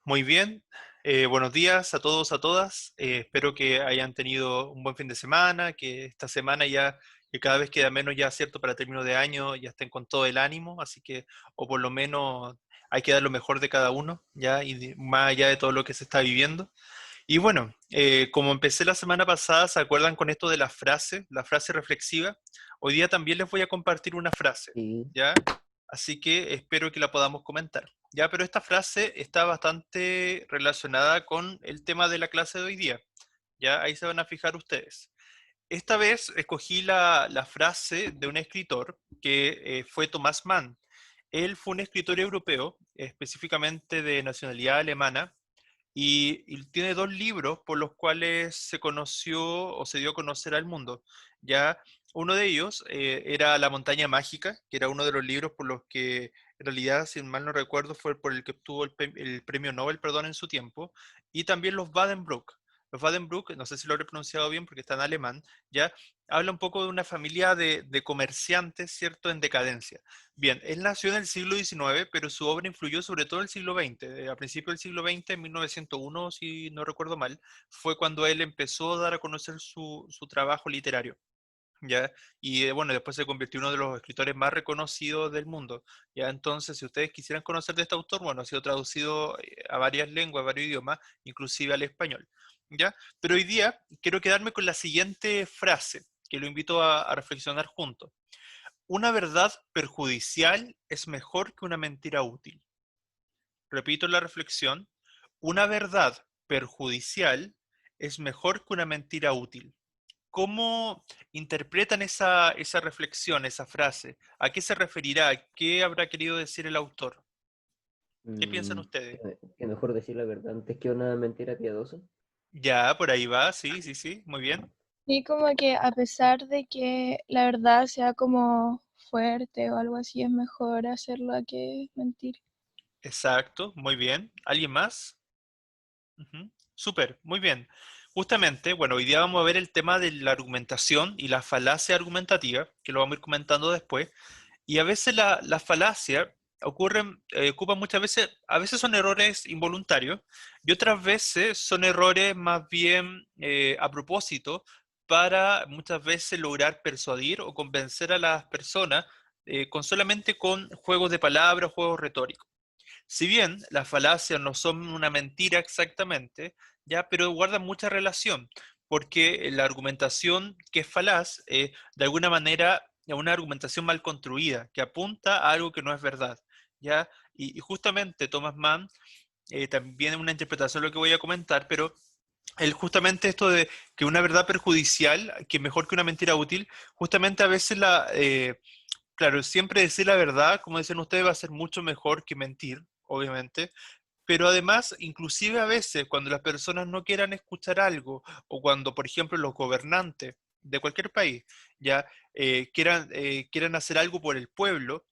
Muy bien. Buenos días a todos, a todas. Espero que hayan tenido un buen fin de semana, que esta semana ya, que cada vez queda menos ya, ¿cierto? Para término de año, ya estén con todo el ánimo, así que, o por lo menos hay que dar lo mejor de cada uno, ya, y más allá de todo lo que se está viviendo. Y bueno, como empecé la semana pasada, ¿se acuerdan con esto de la frase reflexiva? Hoy día también les voy a compartir una frase, Sí, ¿ya? Así que espero que la podamos comentar. Ya, pero esta frase está bastante relacionada con el tema de la clase de hoy día. Ya, ahí se van a fijar ustedes. Esta vez escogí la frase de un escritor que fue Thomas Mann. Él fue un escritor europeo, específicamente de nacionalidad alemana, y tiene dos libros por los cuales se conoció o se dio a conocer al mundo. Ya uno de ellos era La montaña mágica, que era uno de los libros por los que, en realidad, si mal no recuerdo, fue por el que obtuvo el premio Nobel, perdón, en su tiempo, y también los Wadenbrook. Los Wadenbrook, no sé si lo he pronunciado bien porque está en alemán, ya habla un poco de una familia de comerciantes, ¿cierto?, en decadencia. Bien, él nació en el siglo XIX, pero su obra influyó sobre todo en el siglo XX. A principios del siglo XX, en 1901, si no recuerdo mal, fue cuando él empezó a dar a conocer su trabajo literario. ¿Ya? Y bueno, después se convirtió en uno de los escritores más reconocidos del mundo. ¿Ya? Entonces, si ustedes quisieran conocer de este autor, bueno, ha sido traducido a varias lenguas, a varios idiomas, inclusive al español. ¿Ya? Pero hoy día quiero quedarme con la siguiente frase, que lo invito a reflexionar juntos. Una verdad perjudicial es mejor que una mentira útil. Repito la reflexión. Una verdad perjudicial es mejor que una mentira útil. ¿Cómo interpretan esa reflexión, esa frase? ¿A qué se referirá? ¿Qué habrá querido decir el autor? ¿Qué piensan ustedes? que mejor decir la verdad antes que una mentira piadosa. Ya, por ahí va, sí, sí, sí, muy bien. Sí, como que a pesar de que la verdad sea como fuerte o algo así, es mejor hacerlo a que mentir. Exacto, muy bien. ¿Alguien más? Ujú. Súper, muy bien. Justamente, bueno, hoy día vamos a ver el tema de la argumentación y la falacia argumentativa, que lo vamos a ir comentando después. Y a veces la falacia ocupan muchas veces, a veces son errores involuntarios y otras veces son errores más bien a propósito para muchas veces lograr persuadir o convencer a las personas solamente con juegos de palabras, juegos retóricos. Si bien las falacias no son una mentira exactamente, ya, pero guardan mucha relación, porque la argumentación que es falaz, de alguna manera, es una argumentación mal construida, que apunta a algo que no es verdad, ya, y justamente Thomas Mann, también es una interpretación de lo que voy a comentar, pero él justamente esto de que una verdad perjudicial, que es mejor que una mentira útil, justamente a veces claro, siempre decir la verdad, como dicen ustedes, va a ser mucho mejor que mentir, obviamente, pero además, inclusive a veces, cuando las personas no quieran escuchar algo, o cuando, por ejemplo, los gobernantes de cualquier país ya quieran hacer algo por el pueblo,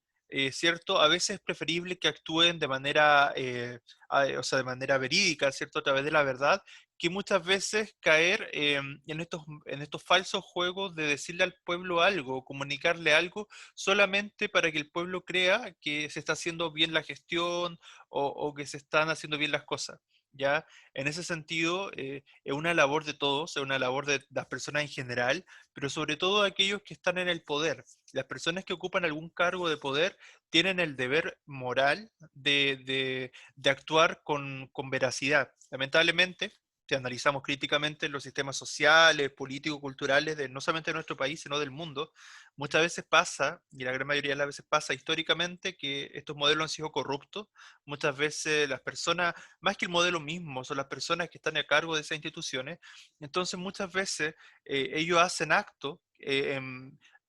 ¿cierto? A veces es preferible que actúen de manera, o sea, de manera verídica, ¿cierto? A través de la verdad, que muchas veces caer en estos falsos juegos de decirle al pueblo algo, comunicarle algo, solamente para que el pueblo crea que se está haciendo bien la gestión o que se están haciendo bien las cosas. ¿Ya? En ese sentido, es una labor de todos, es una labor de las personas en general, pero sobre todo aquellos que están en el poder. Las personas que ocupan algún cargo de poder tienen el deber moral de actuar con veracidad. Lamentablemente, si analizamos críticamente los sistemas sociales, políticos, culturales, no solamente de nuestro país, sino del mundo, muchas veces pasa, y la gran mayoría de las veces pasa históricamente, que estos modelos han sido corruptos. Muchas veces las personas, más que el modelo mismo, son las personas que están a cargo de esas instituciones. Entonces muchas veces ellos hacen actos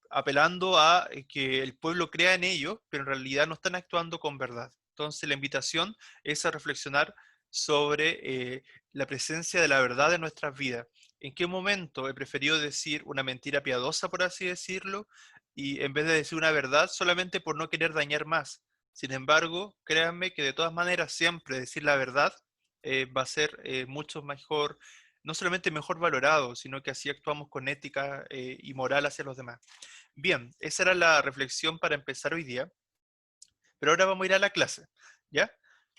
apelando a que el pueblo crea en ellos, pero en realidad no están actuando con verdad. Entonces la invitación es a reflexionar sobre la presencia de la verdad en nuestras vidas. ¿En qué momento he preferido decir una mentira piadosa, por así decirlo, y en vez de decir una verdad solamente por no querer dañar más? Sin embargo, créanme que de todas maneras siempre decir la verdad va a ser mucho mejor, no solamente mejor valorado, sino que así actuamos con ética y moral hacia los demás. Bien, esa era la reflexión para empezar hoy día, pero ahora vamos a ir a la clase, ¿ya?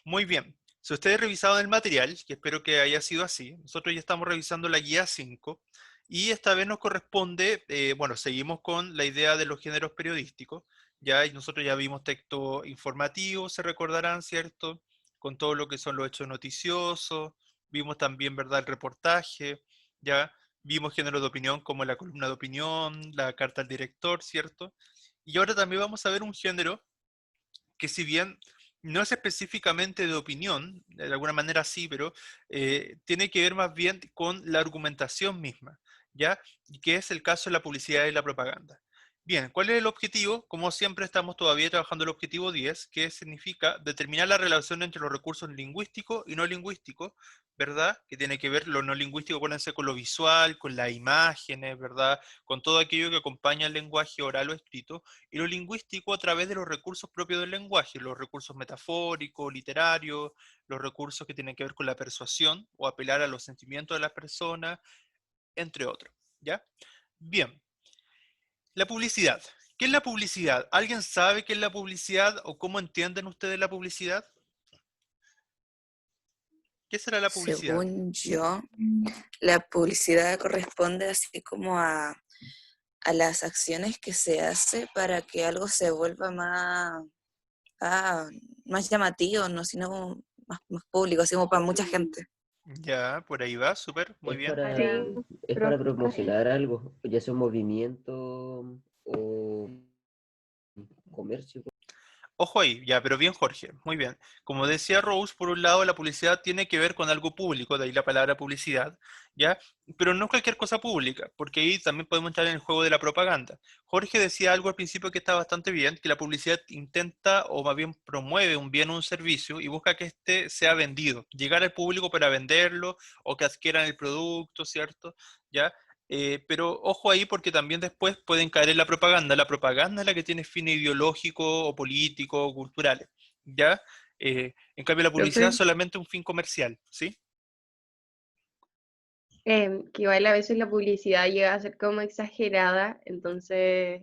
Muy bien. Si ustedes revisaron el material, que espero que haya sido así, nosotros ya estamos revisando la guía 5 y esta vez nos corresponde, bueno, seguimos con la idea de los géneros periodísticos, ya, y nosotros ya vimos texto informativo, se recordarán, ¿cierto? Con todo lo que son los hechos noticiosos, vimos también, ¿verdad?, el reportaje, ya, vimos género de opinión como la columna de opinión, la carta al director, ¿cierto? Y ahora también vamos a ver un género que si bien no es específicamente de opinión, de alguna manera sí, pero tiene que ver más bien con la argumentación misma, ¿ya? Y que es el caso de la publicidad y la propaganda. Bien, ¿cuál es el objetivo? Como siempre estamos todavía trabajando el objetivo 10, que significa determinar la relación entre los recursos lingüísticos y no lingüísticos, ¿verdad? Que tiene que ver lo no lingüístico, acuérdense, con lo visual, con las imágenes, ¿verdad? Con todo aquello que acompaña el lenguaje oral o escrito, y lo lingüístico a través de los recursos propios del lenguaje, los recursos metafóricos, literarios, los recursos que tienen que ver con la persuasión o apelar a los sentimientos de las personas, entre otros, ¿ya? Bien, la publicidad. ¿Qué es la publicidad? ¿Alguien sabe qué es la publicidad o cómo entienden ustedes la publicidad? ¿Qué será la publicidad? Según yo, la publicidad corresponde así como a las acciones que se hace para que algo se vuelva más llamativo, no sino más público, así como para mucha gente. Ya, por ahí va, súper, muy Es bien. para, Sí, es para promocionar algo, ya sea un movimiento o comercio. Ojo ahí, ya, pero bien, Jorge, muy bien. Como decía Rose, por un lado la publicidad tiene que ver con algo público, de ahí la palabra publicidad, ¿ya? Pero no cualquier cosa pública, porque ahí también podemos entrar en el juego de la propaganda. Jorge decía algo al principio que está bastante bien, que la publicidad intenta o más bien promueve un bien o un servicio y busca que éste sea vendido, llegar al público para venderlo o que adquieran el producto, ¿cierto? ¿Ya? Pero ojo ahí porque también después pueden caer en la propaganda. La propaganda es la que tiene fines ideológicos o políticos o culturales, ¿ya? En cambio la publicidad es Profe, solamente un fin comercial, ¿sí? que igual a veces la publicidad llega a ser como exagerada, entonces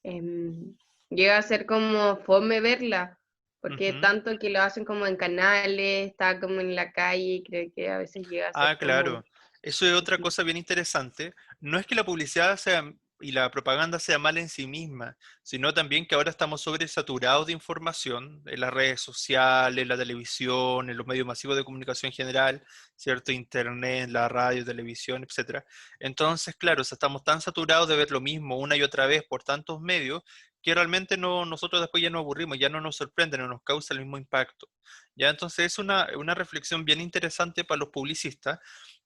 em, llega a ser como fome verla, porque Ujú. tanto que lo hacen como en canales, está como en la calle, creo que a veces llega a ser Ah, como... claro. Eso es otra cosa bien interesante. No es que la publicidad sea y la propaganda sea mala en sí misma, sino también que ahora estamos sobresaturados de información en las redes sociales, en la televisión, en los medios masivos de comunicación en general, ¿cierto? Internet, la radio, televisión, etcétera. Entonces, claro, o sea, estamos tan saturados de ver lo mismo una y otra vez por tantos medios que realmente no, nosotros después ya nos aburrimos, ya no nos sorprende, no nos causa el mismo impacto. Ya, entonces es una reflexión bien interesante para los publicistas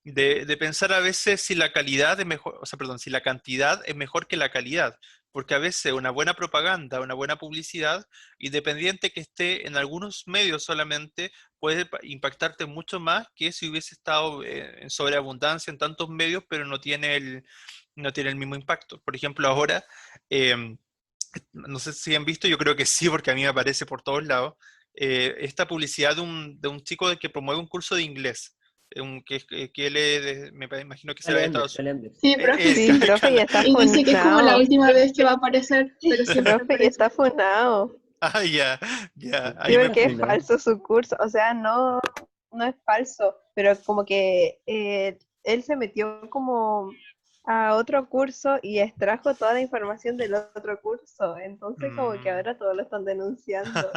de pensar a veces si la calidad es mejor, o sea, perdón, si la cantidad es mejor que la calidad, porque a veces una buena propaganda, una buena publicidad, independiente que esté en algunos medios solamente, puede impactarte mucho más que si hubiese estado en sobreabundancia en tantos medios, pero no tiene el mismo impacto. Por ejemplo, ahora, em, no sé si han visto, yo creo que sí, porque a mí me aparece por todos lados, esta publicidad de un chico que promueve un curso de inglés, que él imagino que será de Estados Unidos. Calandres. Sí, profe, Es sí. Sí, profe, ya está Y dice que es como la funado. última vez que va a aparecer, pero siempre Profe, ya aparece. está funado. Ah, ya, ya, ¿Por qué Sí, ahí me... está porque es funado? falso su curso. O sea, no, no es falso, pero como que él se metió como a otro curso y extrajo toda la información del otro curso. Entonces, como que Mm. ahora todos lo están denunciando.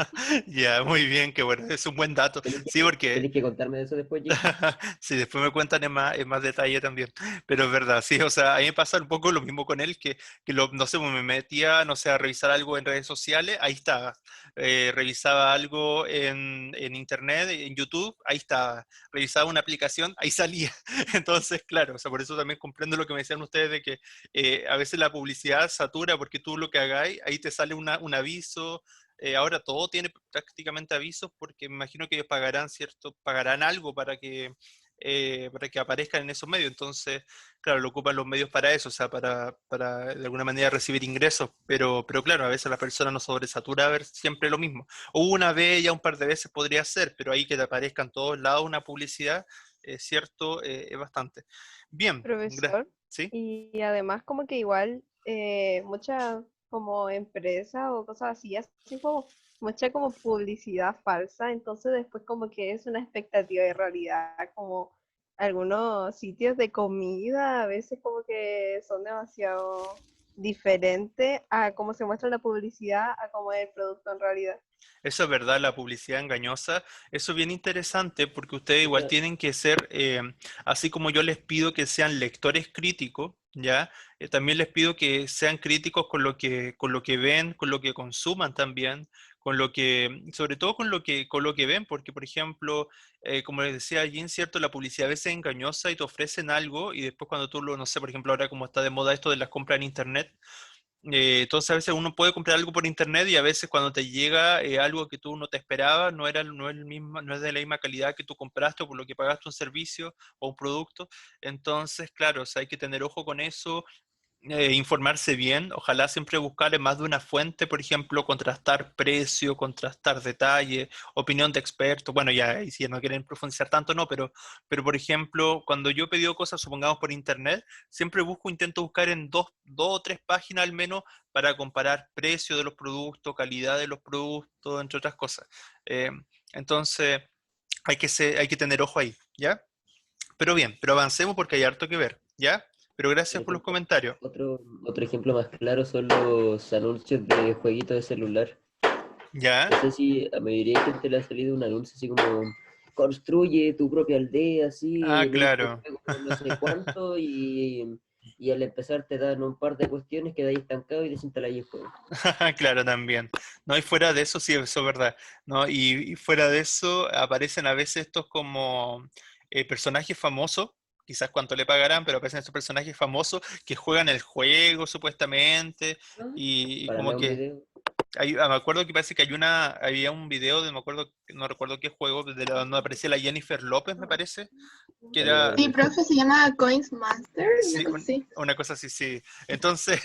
Ya, muy bien, qué bueno, es un buen dato. Sí, porque Tenés que contarme de eso después, Jake. si después me cuentan en más detalle también. Pero es verdad, sí, o sea, a mí me pasa un poco lo mismo con él, que no sé, pues, me metía, no sé, a revisar algo en redes sociales, ahí estaba. Revisaba algo en internet, en YouTube, ahí estaba. Revisaba una aplicación, ahí salía. Entonces, claro, o sea, por eso también comprendo lo que me decían ustedes de que a veces la publicidad satura porque tú lo que hagáis, ahí te sale un aviso. Ahora todo tiene prácticamente avisos porque me imagino que ellos pagarán algo para que aparezcan en esos medios. Entonces, claro, lo ocupan los medios para eso, o sea, para de alguna manera recibir ingresos, pero claro, a veces la persona no sobresatura a ver siempre lo mismo. O una vez, ya un par de veces podría ser, pero ahí que te aparezca en todos lados una publicidad, cierto, es bastante. Bien, Profesor, ¿sí? y además como que igual muchas como empresas o cosas así hacen como mucha como publicidad falsa, entonces después como que es una expectativa de realidad, como algunos sitios de comida a veces como que son demasiado diferentes a cómo se muestra la publicidad a cómo es el producto en realidad. Eso es verdad, la publicidad engañosa. Eso es bien interesante porque ustedes igual Puta, tienen que ser, así como yo les pido que sean lectores críticos, ¿ya? También les pido que sean críticos con lo que ven, con lo que consuman también, con lo que, sobre todo con lo que ven, porque por ejemplo, como les decía Jean, ¿cierto? La publicidad a veces es engañosa y te ofrecen algo y después cuando tú lo, no sé, por ejemplo, ahora como está de moda esto de las compras en internet, entonces a veces uno puede comprar algo por internet y a veces cuando te llega algo que tú no te esperabas, no es el mismo, no es de la misma calidad que tú compraste o por lo que pagaste un servicio o un producto. Entonces, claro, o sea, hay que tener ojo con eso, informarse bien, ojalá siempre buscar en más de una fuente, por ejemplo, contrastar precio, contrastar detalle, opinión de expertos, bueno, ya, y si no quieren profundizar tanto, no, pero por ejemplo, cuando yo he pedido cosas, supongamos por internet, siempre intento buscar en dos o tres páginas al menos para comparar precio de los productos, calidad de los productos, entre otras cosas. Eh, entonces, hay que tener ojo ahí, ¿ya? Pero bien, pero avancemos porque hay harto que ver, ¿ya? Pero gracias por por los ejemplo, comentarios. otro ejemplo más claro son los anuncios de jueguitos de celular. ¿Ya? No sé si a mayoría de gente le ha salido un anuncio así como construye tu propia aldea, así, Ah, en este claro. juego no sé cuánto, y al empezar te dan un par de cuestiones, quedáis estancado y desinstaláis el juego. Claro, también. No, y fuera de eso, sí, eso es verdad. ¿No? Y fuera de eso, aparecen a veces estos como personajes famosos, quizás cuánto le pagarán, pero aparecen estos personajes famosos que juegan el juego, supuestamente, y Para como nada un que video. me acuerdo que parece que había un video de, me acuerdo, no recuerdo qué juego, donde aparecía la Jennifer López, me parece, que A mí no era, me Sí, gusta. profe, se llama Coins Master, una sí, cosa así. una cosa así, sí. Entonces,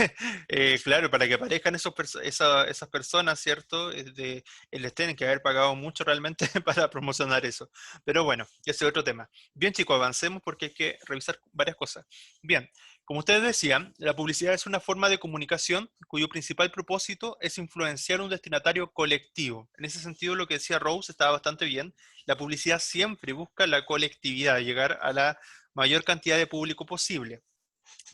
claro, para que aparezcan esas personas, ¿cierto? Les tienen que haber pagado mucho realmente para promocionar eso. Pero bueno, ese es otro tema. Bien, chicos, avancemos porque hay que revisar varias cosas. Bien, como ustedes decían, la publicidad es una forma de comunicación cuyo principal propósito es influenciar un destinatario colectivo. En ese sentido, lo que decía Rose estaba bastante bien. La publicidad siempre busca la colectividad, llegar a la mayor cantidad de público posible,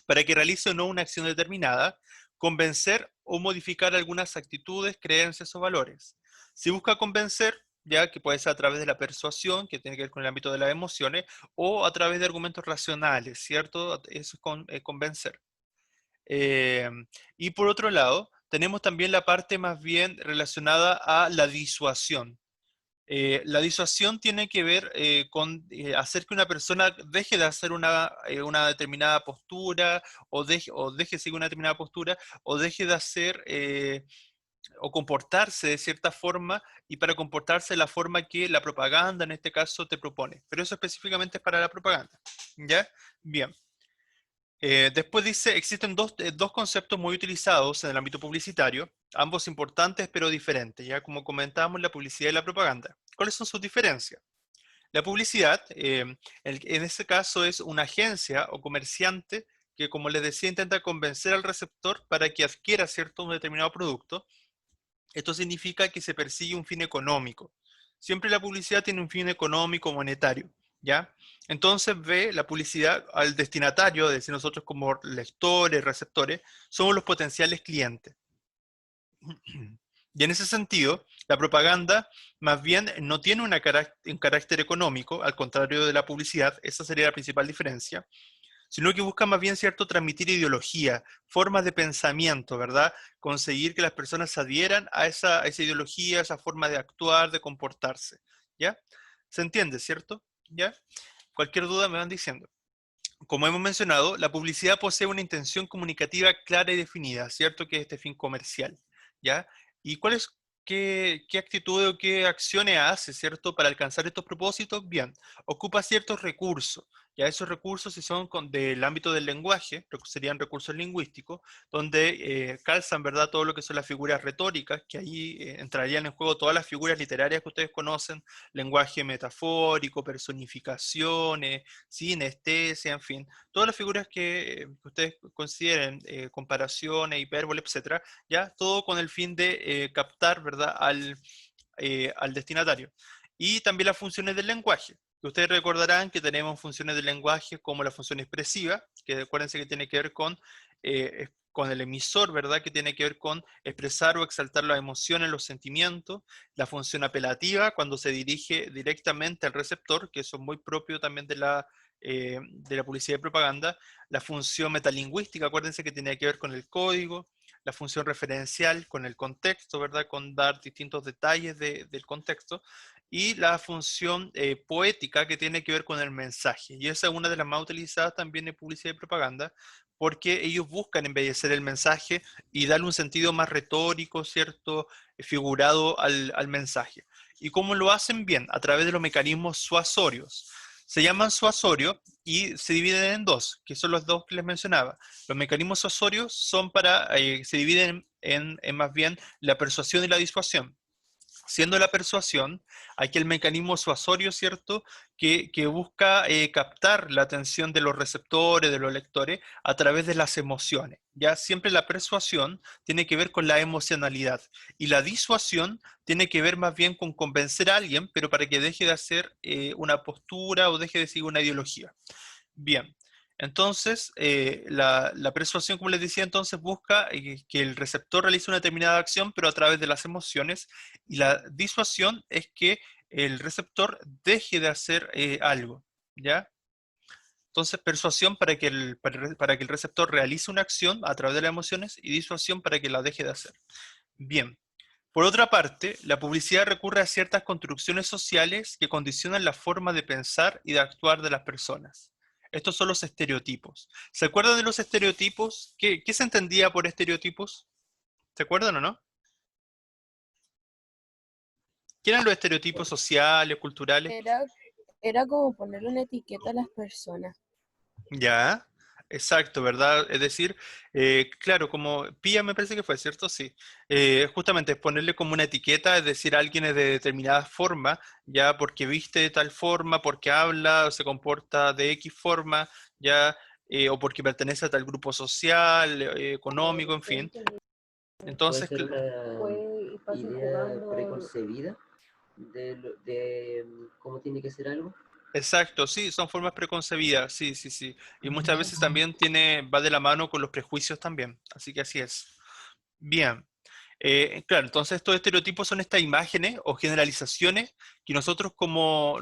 para que realice o no una acción determinada, convencer o modificar algunas actitudes, creencias o valores. Si busca convencer, ya que puede ser a través de la persuasión, que tiene que ver con el ámbito de las emociones, o a través de argumentos racionales, ¿cierto? Eso es convencer. Eh, y por otro lado, tenemos también la parte más bien relacionada a la disuasión. La disuasión tiene que ver con hacer que una persona deje de hacer una determinada postura o deje de seguir una determinada postura o deje de hacer o comportarse de cierta forma y para comportarse de la forma que la propaganda en este caso te propone. Pero eso específicamente es para la propaganda. ¿Ya? Bien. Después dice, existen dos conceptos muy utilizados en el ámbito publicitario, ambos importantes pero diferentes, ya como comentábamos, la publicidad y la propaganda. ¿Cuáles son sus diferencias? La publicidad, en este caso, es una agencia o comerciante que, como les decía, intenta convencer al receptor para que adquiera cierto un determinado producto. Esto significa que se persigue un fin económico. Siempre la publicidad tiene un fin económico monetario, ¿ya? Entonces ve la publicidad al destinatario, es decir, nosotros como lectores, receptores, somos los potenciales clientes. Y en ese sentido, la propaganda más bien no tiene un carácter económico, al contrario de la publicidad, esa sería la principal diferencia, sino que busca más bien, ¿cierto?, transmitir ideología, formas de pensamiento, ¿verdad? Conseguir que las personas se adhieran a esa ideología, a esa forma de actuar, de comportarse, ¿ya? ¿Se entiende, cierto? ¿Ya? Cualquier duda me van diciendo. Como hemos mencionado, la publicidad posee una intención comunicativa clara y definida, ¿cierto? Que es este fin comercial, ¿ya? ¿Y qué actitudes o qué acciones hace, ¿cierto? Para alcanzar estos propósitos? Bien, ocupa ciertos recursos, Ya esos recursos, si son del ámbito del lenguaje, serían recursos lingüísticos, donde calzan, ¿verdad?, todo lo que son las figuras retóricas, que ahí entrarían en juego todas las figuras literarias que ustedes conocen, lenguaje metafórico, personificaciones, sinestesia, en fin, todas las figuras que ustedes consideren, comparaciones, hipérbole, etcétera, ya todo con el fin de captar, ¿verdad?, al destinatario. Y también las funciones del lenguaje. Ustedes recordarán que tenemos funciones del lenguaje como la función expresiva, que acuérdense que tiene que ver con el emisor, ¿verdad? Que tiene que ver con expresar o exaltar las emociones, los sentimientos. La función apelativa, cuando se dirige directamente al receptor, que eso es muy propio también de la publicidad y propaganda. La función metalingüística, acuérdense que tiene que ver con el código. La función referencial, con el contexto, ¿verdad? Con dar distintos detalles del contexto. Y la función poética, que tiene que ver con el mensaje. Y esa es una de las más utilizadas también en publicidad y propaganda, porque ellos buscan embellecer el mensaje y darle un sentido más retórico, ¿cierto?, figurado al mensaje. ¿Y cómo lo hacen? Bien, a través de los mecanismos suasorios. Se llaman suasorios y se dividen en dos, que son los dos que les mencionaba. Los mecanismos suasorios se dividen en más bien la persuasión y la disuasión. Siendo la persuasión, aquí el mecanismo suasorio, ¿cierto?, que busca captar la atención de los receptores, de los lectores, a través de las emociones. Ya siempre la persuasión tiene que ver con la emocionalidad, y la disuasión tiene que ver más bien con convencer a alguien, pero para que deje de hacer una postura o deje de seguir una ideología. Bien, entonces la persuasión, como les decía, entonces busca que el receptor realice una determinada acción, pero a través de las emociones, y la disuasión es que el receptor deje de hacer algo, ¿ya? Entonces, persuasión para que el receptor realice una acción a través de las emociones, y disuasión para que la deje de hacer. Bien. Por otra parte, la publicidad recurre a ciertas construcciones sociales que condicionan la forma de pensar y de actuar de las personas. Estos son los estereotipos. ¿Se acuerdan de los estereotipos? ¿Qué se entendía por estereotipos? ¿Se acuerdan o no? ¿Qué eran los estereotipos sociales, culturales? Era como ponerle una etiqueta a las personas. Ya, exacto, ¿verdad? Es decir, claro, como Pía me parece que fue, ¿cierto? Sí. Justamente es ponerle como una etiqueta, es decir, alguien es de determinada forma, ya porque viste de tal forma, porque habla o se comporta de X forma, ya, o porque pertenece a tal grupo social, económico, en fin. Puede Entonces, ser una idea preconcebida de cómo tiene que ser algo. exacto, sí, son formas preconcebidas, sí, sí, sí. Y muchas veces también va de la mano con los prejuicios también, así que así es. Bien. Claro, entonces estos estereotipos son estas imágenes o generalizaciones que nosotros como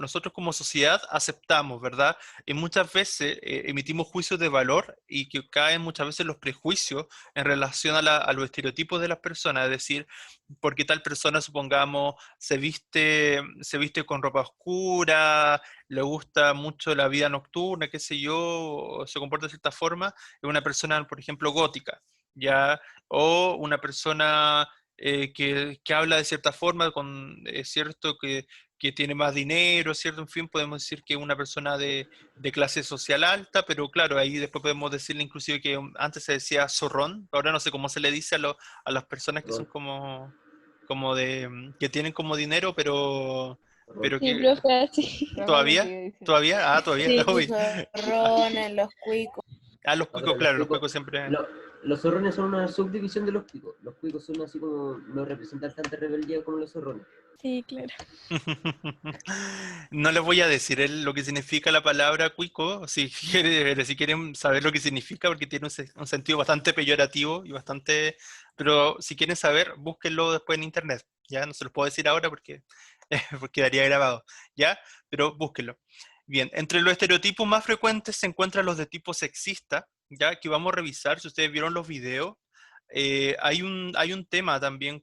sociedad aceptamos, ¿verdad? Y muchas veces emitimos juicios de valor y que caen muchas veces los prejuicios en relación a los estereotipos de las personas, es decir, porque tal persona, supongamos, se viste con ropa oscura, le gusta mucho la vida nocturna, qué sé yo, o se comporta de cierta forma, es una persona, por ejemplo, gótica, ¿ya? O una persona que habla de cierta forma, cierto, que tiene más dinero, ¿cierto? En fin, podemos decir que es una persona de clase social alta, pero claro, ahí después podemos decirle inclusive que antes se decía zorrón, ahora no sé cómo se le dice a las personas que son que tienen como dinero, pero Sí, que profe, así. todavía, todavía, Sí, uy. zorrones, los cuicos. Los cuicos, claro, los cuicos siempre. Los zorrones son una subdivisión de los cuicos. Los cuicos son así como, no representan tanta rebeldía como los zorrones. Sí, claro. No les voy a decir lo que significa la palabra cuico, si quieren saber lo que significa, porque tiene un sentido bastante peyorativo y bastante. Pero si quieren saber, búsquenlo después en internet. Ya no se los puedo decir ahora porque quedaría grabado. ¿Ya? Pero búsquenlo. Bien, entre los estereotipos más frecuentes se encuentran los de tipo sexista, ya que vamos a revisar. Si ustedes vieron los videos, hay un tema también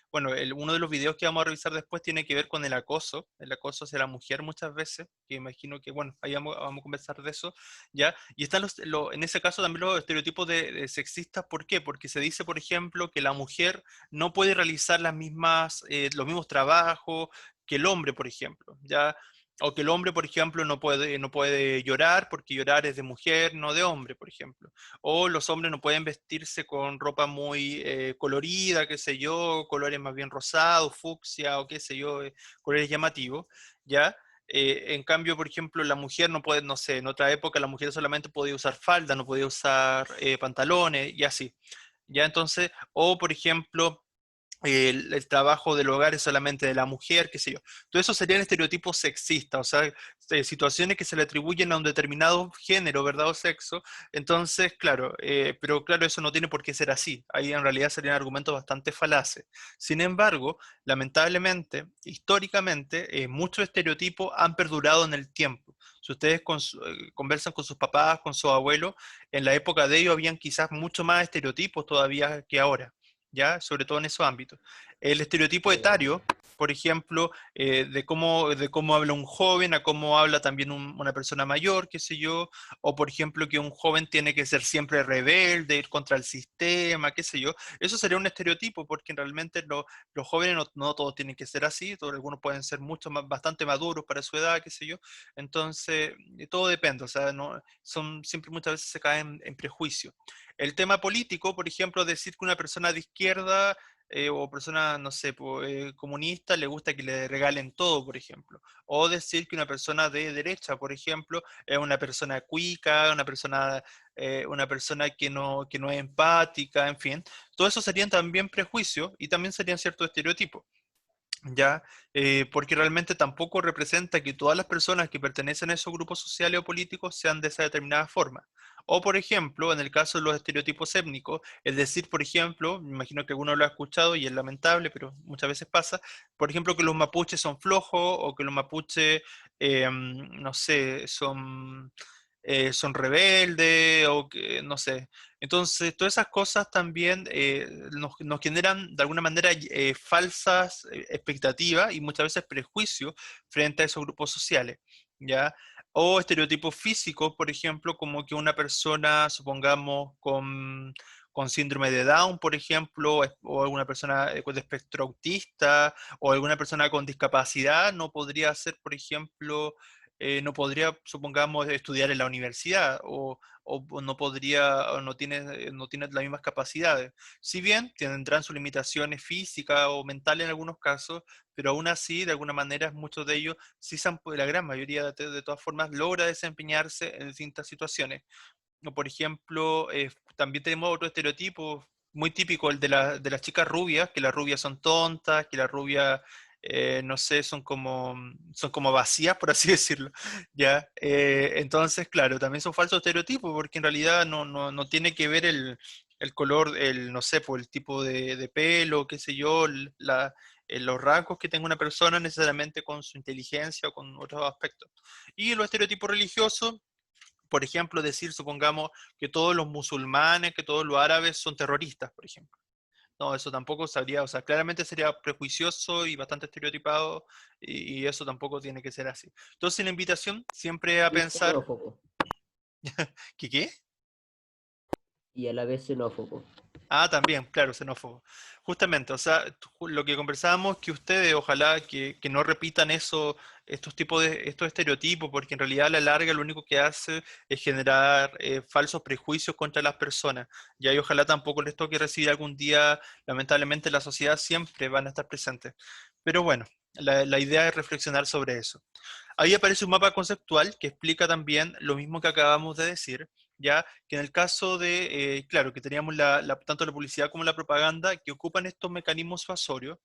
bueno, uno de los videos que vamos a revisar después tiene que ver con el acoso hacia la mujer muchas veces, que imagino que, bueno, ahí vamos a conversar de eso, ¿ya? Y están en ese caso también los estereotipos de sexistas. ¿Por qué? Porque se dice, por ejemplo, que la mujer no puede realizar los mismos trabajos que el hombre, por ejemplo, ¿ya? O que el hombre, por ejemplo, no puede llorar porque llorar es de mujer, no de hombre, por ejemplo. O los hombres no pueden vestirse con ropa muy colorida, qué sé yo, colores más bien rosados, fucsia o qué sé yo, colores llamativos, ¿ya? En cambio, por ejemplo, la mujer no puede, no sé, en otra época la mujer solamente podía usar falda, no podía usar pantalones y así. ¿Ya? Entonces, o por ejemplo el trabajo del hogar es solamente de la mujer, qué sé yo. Todo eso serían estereotipos sexistas, o sea, situaciones que se le atribuyen a un determinado género, ¿verdad? O sexo. Entonces, claro, pero claro, eso no tiene por qué ser así. Ahí en realidad serían argumentos bastante falaces. Sin embargo, lamentablemente, históricamente, muchos estereotipos han perdurado en el tiempo. Si ustedes conversan con sus papás, con sus abuelos, en la época de ellos habían quizás mucho más estereotipos todavía que ahora. ¿Ya? Sobre todo en esos ámbitos. El estereotipo etario, por ejemplo, de cómo habla un joven a cómo habla también una persona mayor, qué sé yo, o por ejemplo que un joven tiene que ser siempre rebelde, ir contra el sistema, qué sé yo, eso sería un estereotipo, porque realmente los jóvenes no todos tienen que ser así, algunos pueden ser mucho más, bastante maduros para su edad, qué sé yo, entonces todo depende, o sea, siempre muchas veces se caen en prejuicio. El tema político, por ejemplo, decir que una persona de izquierda o persona, no sé, comunista le gusta que le regalen todo, por ejemplo. O decir que una persona de derecha, por ejemplo, es una persona cuica, una persona que no es empática, en fin. Todo eso serían también prejuicios y también serían ciertos estereotipos. ¿Ya? Porque realmente tampoco representa que todas las personas que pertenecen a esos grupos sociales o políticos sean de esa determinada forma. O, por ejemplo, en el caso de los estereotipos étnicos, es decir, por ejemplo, me imagino que alguno lo ha escuchado y es lamentable, pero muchas veces pasa, por ejemplo, que los mapuches son flojos o que los mapuches, no sé, son rebeldes o que, no sé. Entonces, todas esas cosas también nos generan de alguna manera falsas expectativas y muchas veces prejuicios frente a esos grupos sociales, ¿ya? O estereotipos físicos, por ejemplo, como que una persona, supongamos, con síndrome de Down, por ejemplo, o alguna persona de espectro autista, o alguna persona con discapacidad, no podría ser, por ejemplo, no podría, supongamos, estudiar en la universidad, o no podría, no tiene las mismas capacidades. Si bien tendrán sus limitaciones físicas o mentales en algunos casos, pero aún así, de alguna manera, muchos de ellos, la gran mayoría de todas formas, logra desempeñarse en distintas situaciones. O por ejemplo, también tenemos otro estereotipo muy típico, el de las chicas rubias, que las rubias son tontas, que las rubias, no sé, son como vacías, por así decirlo. ¿Ya? Entonces, claro, también son falsos estereotipos, porque en realidad no tiene que ver el color, no sé, por el tipo de pelo, qué sé yo, los rasgos que tenga una persona necesariamente con su inteligencia o con otros aspectos. Y los estereotipos religiosos, por ejemplo, decir, supongamos, que todos los musulmanes, que todos los árabes son terroristas, por ejemplo. No, eso tampoco sabría, o sea, claramente sería prejuicioso y bastante estereotipado, y eso tampoco tiene que ser así. Entonces, la invitación siempre a Y pensar, xenófobo. ¿que qué? Y a la vez xenófobo. Ah, también, claro, xenófobo. Justamente, o sea, lo que conversábamos, que ustedes ojalá que no repitan estos estereotipos, porque en realidad a la larga lo único que hace es generar falsos prejuicios contra las personas. Y ojalá tampoco les toque recibir algún día, lamentablemente, en la sociedad siempre van a estar presentes. Pero bueno, la idea es reflexionar sobre eso. Ahí aparece un mapa conceptual que explica también lo mismo que acabamos de decir, ya que en el caso de, claro, que teníamos tanto la publicidad como la propaganda que ocupan estos mecanismos suasorios,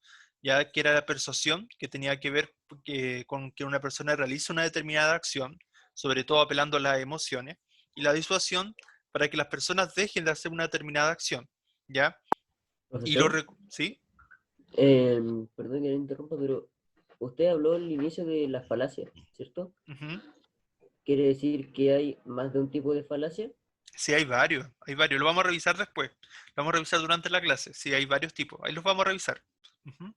ya que era la persuasión, que tenía que ver con que una persona realice una determinada acción, sobre todo apelando a las emociones, y la disuasión para que las personas dejen de hacer una determinada acción, ¿ya? Y Profesor, ¿sí? perdón que le interrumpa, pero usted habló al inicio de las falacias, ¿cierto? Ujú. ¿Quiere decir que hay más de un tipo de falacia? Sí, hay varios. Lo vamos a revisar después. Lo vamos a revisar durante la clase. Sí, hay varios tipos. Ahí los vamos a revisar. Ujú.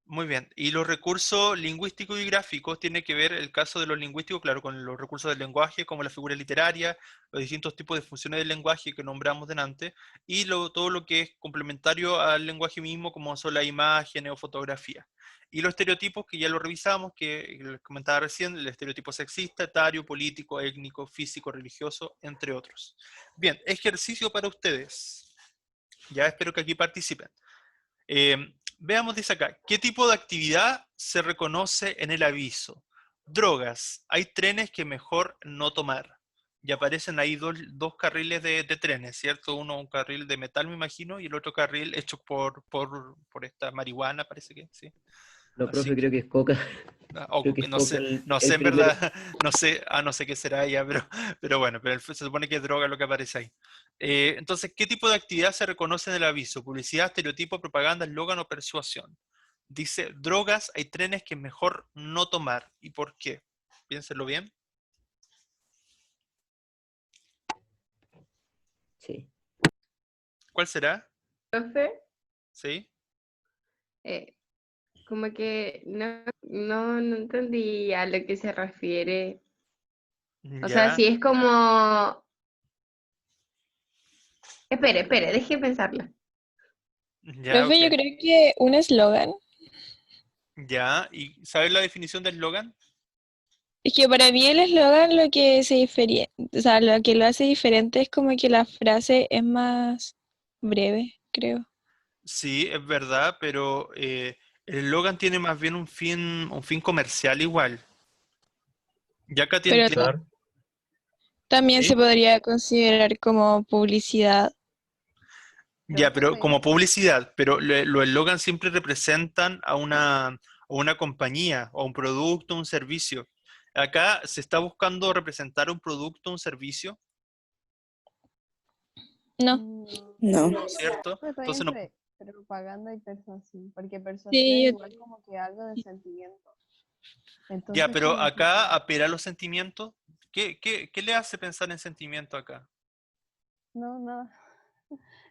Muy bien. Y los recursos lingüísticos y gráficos tiene que ver el caso de los lingüísticos, claro, con los recursos del lenguaje, como la figura literaria, los distintos tipos de funciones del lenguaje que nombramos delante, y todo lo que es complementario al lenguaje mismo, como son las imágenes o fotografías. Y los estereotipos, que ya lo revisamos, que les comentaba recién, el estereotipo sexista, etario, político, étnico, físico, religioso, entre otros. Bien, ejercicio para ustedes. Ya espero que aquí participen. Veamos, dice acá, ¿qué tipo de actividad se reconoce en el aviso? Drogas. Hay trenes que mejor no tomar. Y aparecen ahí dos carriles de trenes, ¿cierto? Uno un carril de metal, me imagino, y el otro carril hecho por esta marihuana, parece que, sí. No, Así profe, creo que es Coca. o Creo que es no Coca sé, no sé el en primero. verdad, no sé qué será ya, pero bueno, se supone que es droga lo que aparece ahí. Entonces, ¿qué tipo de actividad se reconoce en el aviso? Publicidad, estereotipo, propaganda, eslogan o persuasión. Dice, drogas, hay trenes que es mejor no tomar. ¿Y por qué? Piénsenlo bien. Sí. ¿Cuál será? Profe, ¿Sí? eh, como que no entendí a lo que se refiere. O sea, Ya, si es como... espere, deje pensarla. ya, Profe, ok. yo creo que un eslogan. Ya, ¿y sabes la definición del eslogan? Es que para mí el eslogan lo que o sea, lo que lo hace diferente es como que la frase es más breve, creo. Sí, es verdad, pero el eslogan tiene más bien un fin comercial igual. Ya acá Pero tiene, también ¿sí? se podría considerar como publicidad. Ya, pero Profe, como publicidad, pero los eslogans siempre representan a una compañía, o un producto, un servicio. Acá se está buscando representar un producto, un servicio, No. No. ¿no es cierto? Yo estoy Entonces no, entre propaganda y persuasión, porque persuasión Sí, es yo igual como que algo de sentimiento. ya, Entonces pero como acá que apela a los sentimientos. ¿Qué le hace pensar en sentimiento acá? no, nada.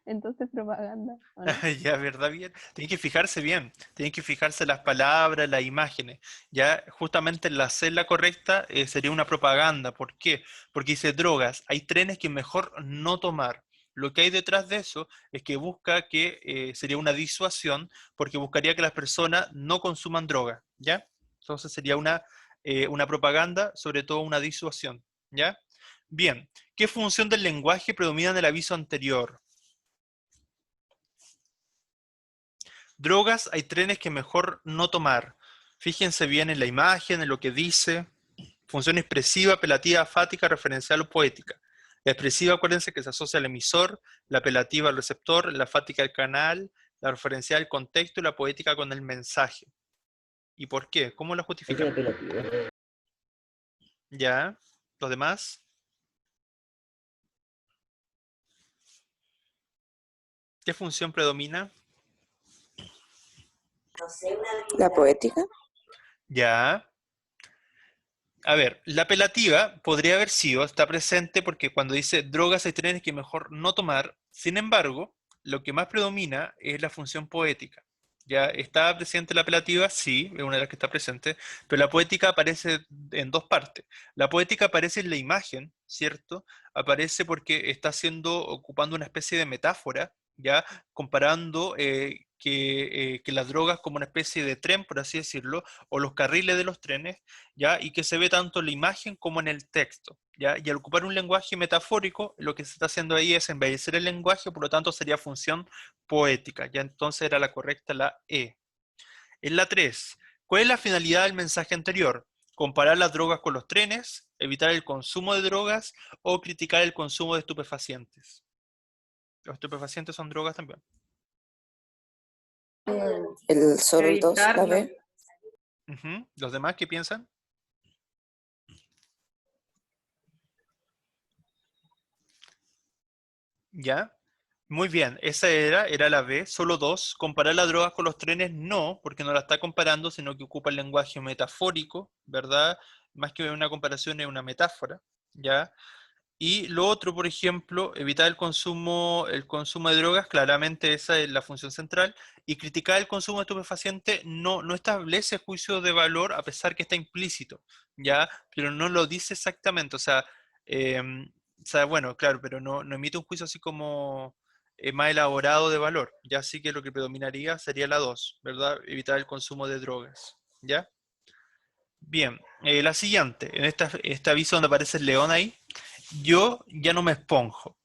Entonces propaganda, ¿o no? Ya, ¿verdad? Bien. Tienen que fijarse bien, tienen que fijarse las palabras, las imágenes. Ya, justamente la celda correcta sería una propaganda. ¿Por qué? Porque dice drogas, hay trenes que mejor no tomar. Lo que hay detrás de eso es que busca que sería una disuasión, porque buscaría que las personas no consuman droga, ¿ya? Entonces sería una propaganda, sobre todo una disuasión, ¿ya? Bien, ¿qué función del lenguaje predomina en el aviso anterior? Drogas, hay trenes que mejor no tomar. Fíjense bien en la imagen, en lo que dice. Función expresiva, apelativa, afática, referencial o poética. La expresiva, acuérdense que se asocia al emisor, la apelativa al receptor, la afática al canal, la referencial al contexto y la poética con el mensaje. ¿Y por qué? ¿Cómo la Hay que justificamos? apelativa. ¿Ya? ¿Los demás? ¿Qué función predomina? La poética. ¿Ya? A ver, la apelativa podría haber sido, está presente porque cuando dice drogas hay trenes que mejor no tomar, sin embargo, lo que más predomina es la función poética. Ya está presente la apelativa, sí, es una de las que está presente, pero la poética aparece en dos partes. La poética aparece en la imagen, ¿cierto? Aparece porque está ocupando una especie de metáfora, ya comparando que las drogas como una especie de tren, por así decirlo, o los carriles de los trenes, ¿ya? Y que se ve tanto en la imagen como en el texto, ¿ya? Y al ocupar un lenguaje metafórico, lo que se está haciendo ahí es embellecer el lenguaje, por lo tanto sería función poética, ¿ya? Entonces era la correcta la E. En la 3, ¿cuál es la finalidad del mensaje anterior? Comparar las drogas con los trenes, evitar el consumo de drogas o criticar el consumo de estupefacientes. Los estupefacientes son drogas también. Solo el 2, la Evitarlo. B. Ujú. ¿Los demás qué piensan? ¿Ya? Muy bien, esa era la B, solo dos. Comparar las drogas con los trenes, no, porque no la está comparando, sino que ocupa el lenguaje metafórico, ¿verdad? Más que una comparación es una metáfora, ¿ya? Y lo otro, por ejemplo, evitar el consumo de drogas, claramente esa es la función central, y criticar el consumo de estupefacientes no establece juicio de valor a pesar que está implícito, ¿ya? Pero no lo dice exactamente, bueno, claro, pero no emite un juicio así como más elaborado de valor, ya sí que lo que predominaría sería la 2, ¿verdad? Evitar el consumo de drogas, ¿ya? Bien, la siguiente, en este aviso donde aparece el león ahí, yo ya no me esponjo.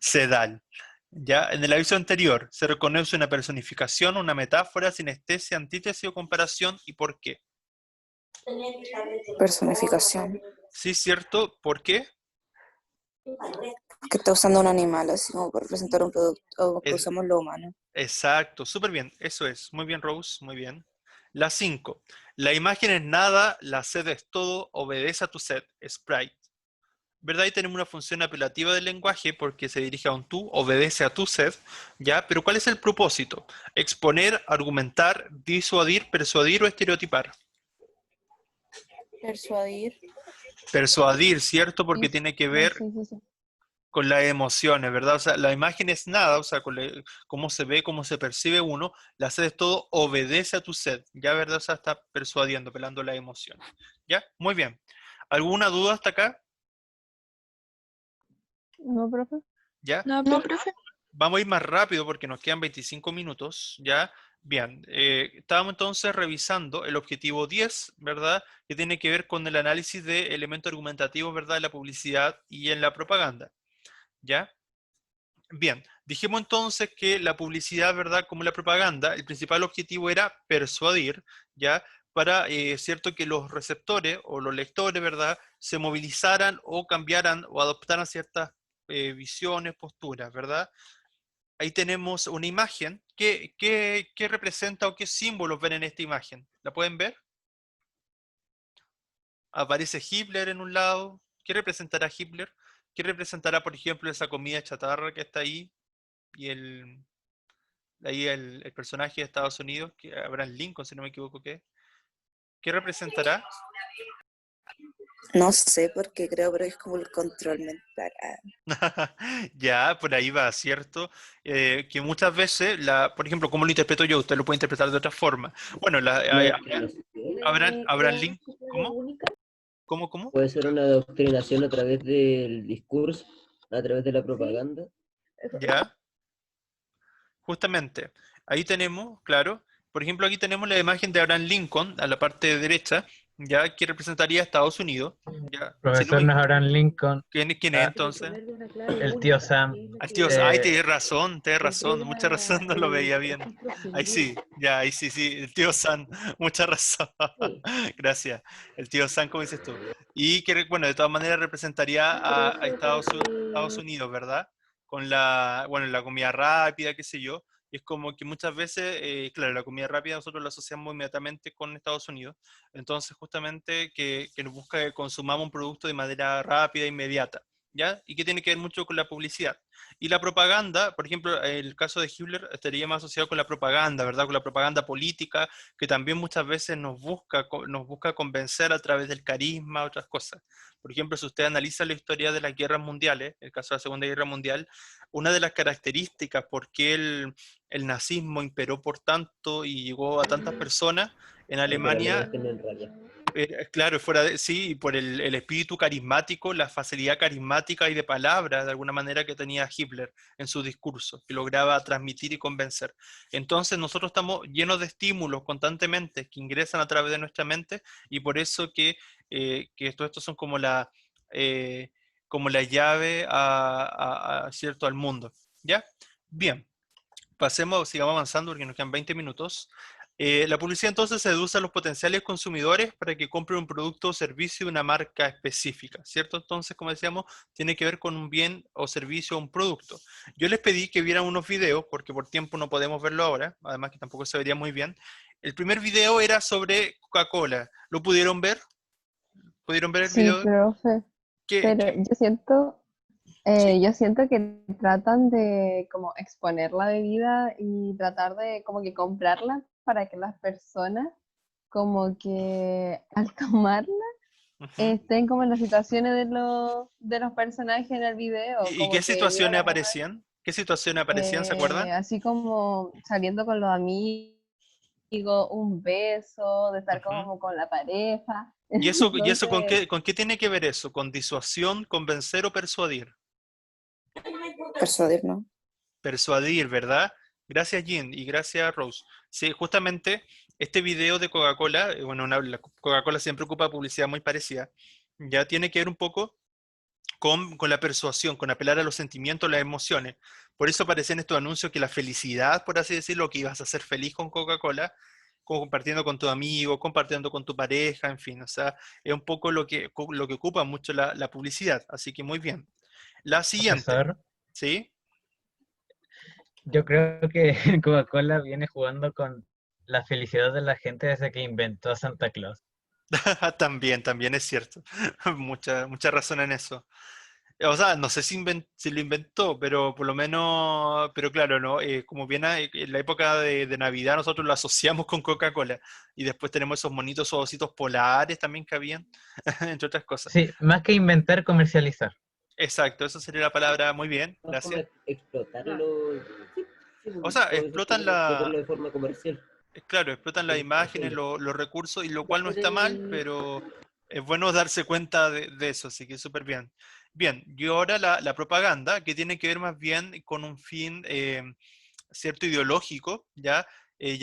Sedal. Ya, en el aviso anterior se reconoce una personificación, una metáfora, sinestesia, antítesis o comparación, ¿y por qué? Personificación. Sí, cierto, ¿por qué? Que está usando un animal, así como para presentar un producto, o que Es, usamos lo humano. exacto, súper bien, eso es. Muy bien, Rose, muy bien. La 5. La imagen es nada, la sed es todo, obedece a tu sed, sprite. ¿Verdad? Ahí tenemos una función apelativa del lenguaje porque se dirige a un tú, obedece a tu sed, ¿ya? Pero ¿cuál es el propósito? Exponer, argumentar, disuadir, persuadir o estereotipar. Persuadir. Persuadir, ¿cierto? Porque Es- tiene que no, ver sí, sí, sí. con las emociones, ¿verdad? O sea, la imagen es nada, o sea, cómo se ve, cómo se percibe uno, la sed es todo, obedece a tu sed, ¿ya? ¿Verdad? O sea, está persuadiendo, pelando las emociones, ¿ya? Muy bien. ¿Alguna duda hasta acá? ¿No, profe? ¿Ya? No, No, profe. profe. Vamos a ir más rápido porque nos quedan 25 minutos, ¿ya? Bien, estábamos entonces revisando el objetivo 10, ¿verdad? Que tiene que ver con el análisis de elementos argumentativos, ¿verdad? En la publicidad y en la propaganda, ¿ya? Bien, dijimos entonces que la publicidad, ¿verdad? Como la propaganda, el principal objetivo era persuadir, ¿ya? Para, cierto, que los receptores o los lectores, ¿verdad? Se movilizaran o cambiaran o adoptaran ciertas visiones, posturas, ¿verdad? Ahí tenemos una imagen. ¿Qué representa o qué símbolos ven en esta imagen? ¿La pueden ver? Aparece Hitler en un lado. ¿Qué representará Hitler? ¿Qué representará, por ejemplo, esa comida chatarra que está ahí? Y ahí el personaje de Estados Unidos, que Abraham Lincoln, si no me equivoco, ¿qué representará? No sé por qué creo, pero es como el control mental. Ya, por ahí va, ¿cierto? Que muchas veces, por ejemplo, ¿cómo lo interpreto yo? Usted lo puede interpretar de otra forma. Bueno, Una adoctrinación Abraham de Lincoln, ¿cómo? única. ¿Cómo? Puede ser una adoctrinación a través del discurso, a través de la propaganda. Ya. Justamente, ahí tenemos, claro, por ejemplo, aquí tenemos la imagen de Abraham Lincoln a la parte derecha, ya que representaría a Estados Unidos, ya. Si no Profesor, me- no es Abraham Lincoln, ¿quién es ah, entonces? el tío Sam. Al tío, ay, tienes razón, mucha razón, no lo veía bien. Ahí sí, ya, ahí sí, sí, el tío Sam, mucha razón. Gracias, el tío Sam, como dices tú. Y que, bueno, de todas maneras representaría a Estados Unidos, ¿verdad? Con la comida rápida, qué sé yo. Y es como que muchas veces, claro, la comida rápida nosotros la asociamos inmediatamente con Estados Unidos. Entonces, justamente, que nos busca que consumamos un producto de manera rápida, inmediata. ¿Ya? Y que tiene que ver mucho con la publicidad. Y la propaganda, por ejemplo, el caso de Hitler estaría más asociado con la propaganda, ¿verdad? Con la propaganda política, que también muchas veces nos busca convencer a través del carisma, otras cosas. Por ejemplo, si usted analiza la historia de las guerras mundiales, el caso de la Segunda Guerra Mundial, una de las características por qué el nazismo imperó por tanto y llegó a tantas personas en Porque los Alemania. alemanes tienen rabia. Claro, sí, por el espíritu carismático, la facilidad carismática y de palabras, de alguna manera, que tenía Hitler en su discurso, que lograba transmitir y convencer. Entonces, nosotros estamos llenos de estímulos constantemente que ingresan a través de nuestra mente, y por eso que todo esto son eh, como la llave ¿cierto? Al mundo. ¿Ya? Bien. Sigamos avanzando porque nos quedan 20 minutos. La publicidad entonces seduce a los potenciales consumidores para que compren un producto o servicio de una marca específica, ¿cierto? Entonces, como decíamos, tiene que ver con un bien o servicio o un producto. Yo les pedí que vieran unos videos, porque por tiempo no podemos verlo ahora, además que tampoco se vería muy bien. El primer video era sobre Coca-Cola. ¿Lo pudieron ver? ¿Pudieron ver el Sí, video? profe. ¿Qué, Pero qué- sí? yo siento que tratan de como exponer la bebida y tratar de como que comprarla para que las personas como que al tomarla Ujú. estén como en las situaciones de los personajes en el video, ¿Y qué como que viva situaciones la misma, aparecían? ¿Qué situaciones aparecían, se acuerdan? así como saliendo con los amigos, un beso, de estar Ujú. como con la pareja. ¿Y eso Entonces, con qué tiene que ver eso? ¿Con disuasión, convencer o persuadir? Persuadir, ¿no? Persuadir, ¿verdad? Gracias, Jean, y gracias, Rose. Sí, justamente este video de Coca-Cola, bueno, la Coca-Cola siempre ocupa publicidad muy parecida, ya tiene que ver un poco con la persuasión, con apelar a los sentimientos, las emociones. Por eso aparecen estos anuncios que la felicidad, por así decirlo, que ibas a ser feliz con Coca-Cola, como compartiendo con tu amigo, compartiendo con tu pareja, en fin, o sea, es un poco lo que ocupa mucho la publicidad, así que muy bien. La siguiente, Profesor, ¿sí? yo creo que Coca-Cola viene jugando con la felicidad de la gente desde que inventó a Santa Claus. También es cierto. Mucha razón en eso. O sea, no sé si lo inventó, pero por lo menos, pero claro, ¿no? Como viene en la época de Navidad, nosotros lo asociamos con Coca-Cola. Y después tenemos esos monitos o ositos polares también que habían, entre otras cosas. Sí, más que inventar, comercializar. Exacto, esa sería la palabra. Muy bien, Más como gracias. explotarlo, sí, sí, O sea, puede ser como explotarlo de forma comercial. claro, explotan las imágenes, Entiendo. los recursos, y lo Ya, cual no está mal, pero es bueno darse cuenta de eso, así que súper bien. Bien, y ahora la propaganda, que tiene que ver más bien con un fin cierto ideológico, ya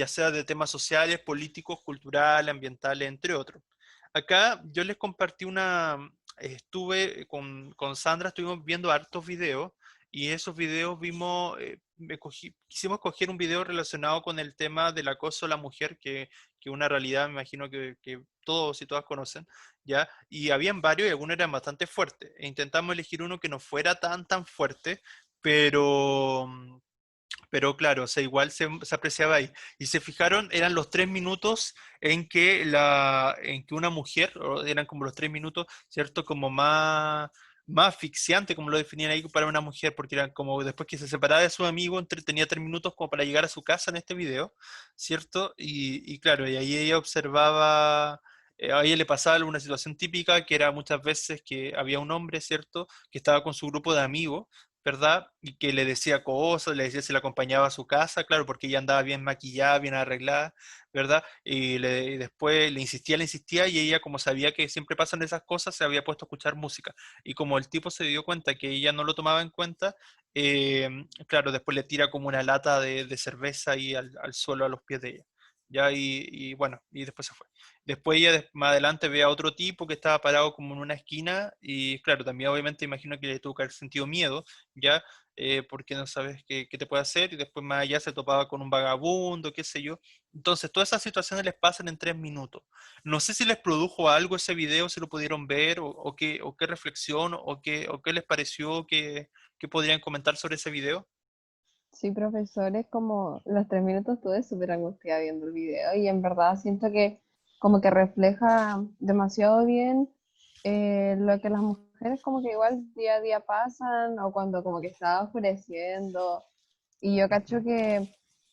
sea de temas sociales, políticos, culturales, ambientales, entre otros. Acá yo les compartí estuve con Sandra, estuvimos viendo hartos videos, y esos videos vimos, quisimos coger un video relacionado con el tema del acoso a la mujer, que una realidad me imagino que todos y todas conocen, ¿ya? Y habían varios y algunos eran bastante fuertes. E intentamos elegir uno que no fuera tan fuerte, pero, pero claro, o sea, igual se apreciaba ahí. Y se fijaron, eran los 3 minutos en que una mujer, o eran como los 3 minutos, ¿cierto? Como más asfixiante, como lo definían ahí para una mujer, porque eran como después que se separaba de su amigo, tenía 3 minutos como para llegar a su casa en este video, ¿cierto? Y claro, y ahí ella observaba. A ella le pasaba una situación típica que era muchas veces que había un hombre, ¿cierto?, que estaba con su grupo de amigos, ¿verdad? Y que le decía cosas, le decía si la acompañaba a su casa, claro, porque ella andaba bien maquillada, bien arreglada, ¿verdad? Y después le insistía, y ella, como sabía que siempre pasan esas cosas, se había puesto a escuchar música. Y como el tipo se dio cuenta que ella no lo tomaba en cuenta, claro, después le tira como una lata de cerveza ahí al suelo a los pies de ella. Ya, y bueno, y después se fue. Después ella más adelante ve a otro tipo que estaba parado como en una esquina, y claro, también obviamente imagino que le tuvo que haber sentido miedo, ¿ya? Porque no sabes qué te puede hacer, y después más allá se topaba con un vagabundo, qué sé yo. Entonces, todas esas situaciones les pasan en 3 minutos. No sé si les produjo algo ese video, si lo pudieron ver, o qué reflexión, o qué les pareció que podrían comentar sobre ese video. sí, profesor, es como los 3 minutos estuve súper angustiada viendo el video y en verdad siento que como que refleja demasiado bien lo que las mujeres como que igual día a día pasan o cuando como que está oscureciendo y yo cacho Ujú. que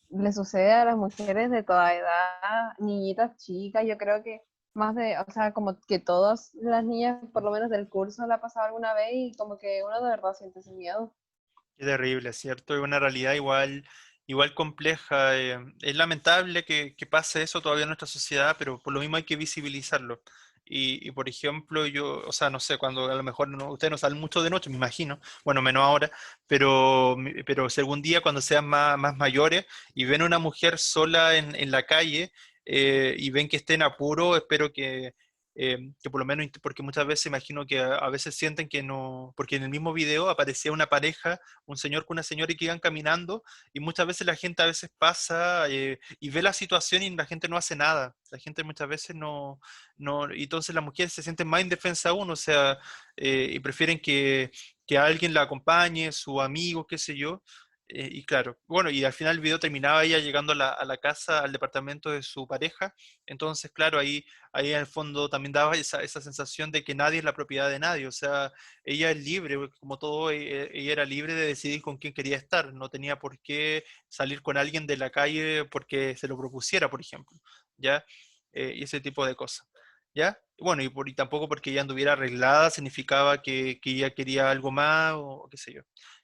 le sucede a las mujeres de toda edad, niñitas chicas, yo creo que más de, o sea, como que todas las niñas por lo menos del curso la ha pasado alguna vez y como que uno de verdad siente ese miedo. Qué terrible, ¿cierto? Es una realidad igual compleja. Es lamentable que pase eso todavía en nuestra sociedad, pero por lo mismo hay que visibilizarlo. Y, por ejemplo, yo, o sea, no sé, cuando a lo mejor ustedes no salen mucho de noche, me imagino, bueno, menos ahora, pero si algún día cuando sean más mayores y ven a una mujer sola en la calle, y ven que esté en apuro, espero que por lo menos, porque muchas veces imagino que a veces sienten que no, porque en el mismo video aparecía una pareja, un señor con una señora, y que iban caminando, y muchas veces la gente a veces pasa, y ve la situación y la gente no hace nada. La gente muchas veces no, y entonces las mujeres se sienten más indefensas aún, o sea, y prefieren que alguien la acompañe, su amigo, qué sé yo. Y claro, bueno, y al final el video terminaba ella llegando a la casa, al departamento de su pareja. Entonces, claro, ahí en el fondo también daba esa sensación de que nadie es la propiedad de nadie, o sea, ella es libre, como todo, ella era libre de decidir con quién quería estar, no tenía por qué salir con alguien de la calle porque se lo propusiera, por ejemplo, ¿ya? Y ese tipo de cosas. ¿ya? Bueno, y tampoco porque ella anduviera arreglada significaba que ella quería algo más o qué sé yo,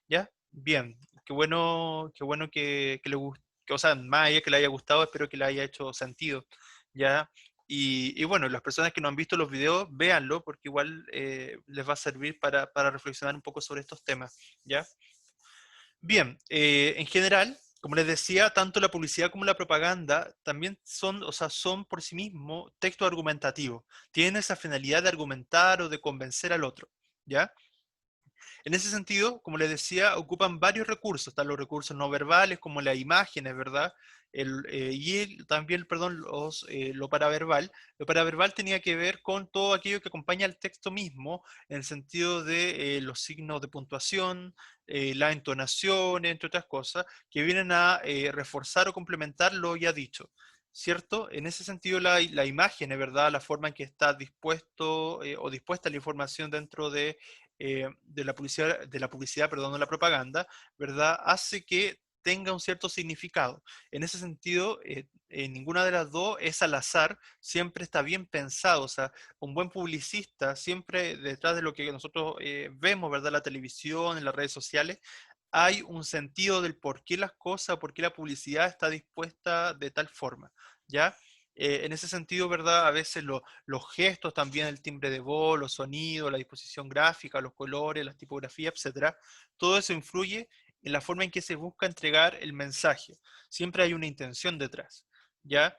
¿ya? Bien, qué bueno que le guste, o sea, más allá que le haya gustado, espero que le haya hecho sentido, ¿ya? Y bueno, las personas que no han visto los videos, véanlo, porque igual les va a servir para reflexionar un poco sobre estos temas, ¿ya? Bien, en general, como les decía, tanto la publicidad como la propaganda también son, o sea, son por sí mismo texto argumentativo. Tienen esa finalidad de argumentar o de convencer al otro, ¿ya? En ese sentido, como les decía, ocupan varios recursos. Están los recursos no verbales, como las imágenes, ¿verdad? También, perdón, lo paraverbal. Lo paraverbal tenía que ver con todo aquello que acompaña al texto mismo, en el sentido de los signos de puntuación, la entonación, entre otras cosas, que vienen a reforzar o complementar lo ya dicho. ¿Cierto? En ese sentido, la imagen, ¿verdad? La forma en que está dispuesto o dispuesta la información dentro de la publicidad, perdón, de la propaganda, ¿verdad? Hace que tenga un cierto significado. En ese sentido, ninguna de las dos es al azar, siempre está bien pensado. O sea, un buen publicista, siempre detrás de lo que nosotros vemos, ¿verdad? En la televisión, en las redes sociales, hay un sentido del por qué las cosas, por qué la publicidad está dispuesta de tal forma, ¿ya? En ese sentido, ¿verdad? A veces los gestos también, el timbre de voz, los sonidos, la disposición gráfica, los colores, las tipografías, etcétera, todo eso influye en la forma en que se busca entregar el mensaje. Siempre hay una intención detrás, ¿ya?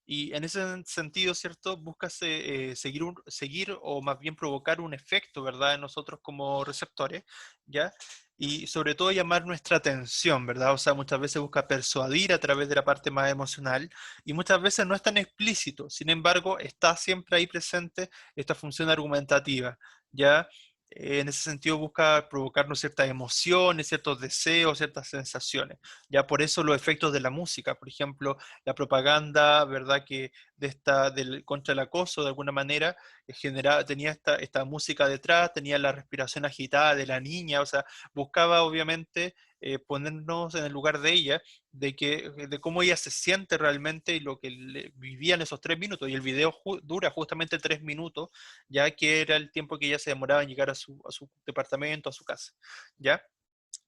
Y en ese sentido, ¿cierto? Busca seguir o más bien provocar un efecto, ¿verdad? En nosotros como receptores, ¿ya? Y sobre todo llamar nuestra atención, ¿verdad? O sea, muchas veces busca persuadir a través de la parte más emocional y muchas veces no es tan explícito. Sin embargo, está siempre ahí presente esta función argumentativa, ¿ya? En ese sentido busca provocarnos ciertas emociones, ciertos deseos, ciertas sensaciones. Ya por eso los efectos de la música, por ejemplo, la propaganda, ¿verdad? Que contra el acoso, de alguna manera, tenía esta música detrás, tenía la respiración agitada de la niña, o sea, buscaba obviamente ponernos en el lugar de ella, de cómo ella se siente realmente y lo que vivía en esos 3 minutos. Y el video dura justamente 3 minutos, ya que era el tiempo que ella se demoraba en llegar a su departamento, a su casa, ¿ya?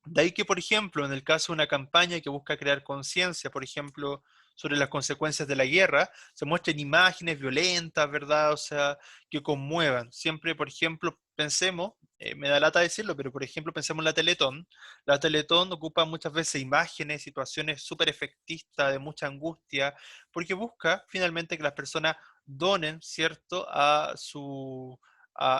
De ahí que, por ejemplo, en el caso de una campaña que busca crear conciencia, por ejemplo, sobre las consecuencias de la guerra, se muestren imágenes violentas, ¿verdad? O sea, que conmuevan. Siempre, por ejemplo, pensemos, me da lata decirlo, pero por ejemplo, pensemos en la Teletón. La Teletón ocupa muchas veces imágenes, situaciones súper efectistas, de mucha angustia, porque busca finalmente que las personas donen, ¿cierto?, a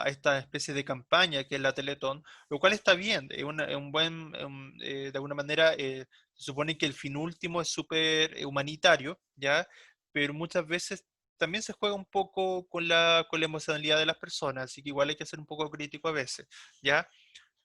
esta especie de campaña que es la Teletón, lo cual está bien, de alguna manera se supone que el fin último es súper humanitario, ¿ya? Pero muchas veces también se juega un poco con la emocionalidad de las personas, así que igual hay que ser un poco crítico a veces, ¿ya?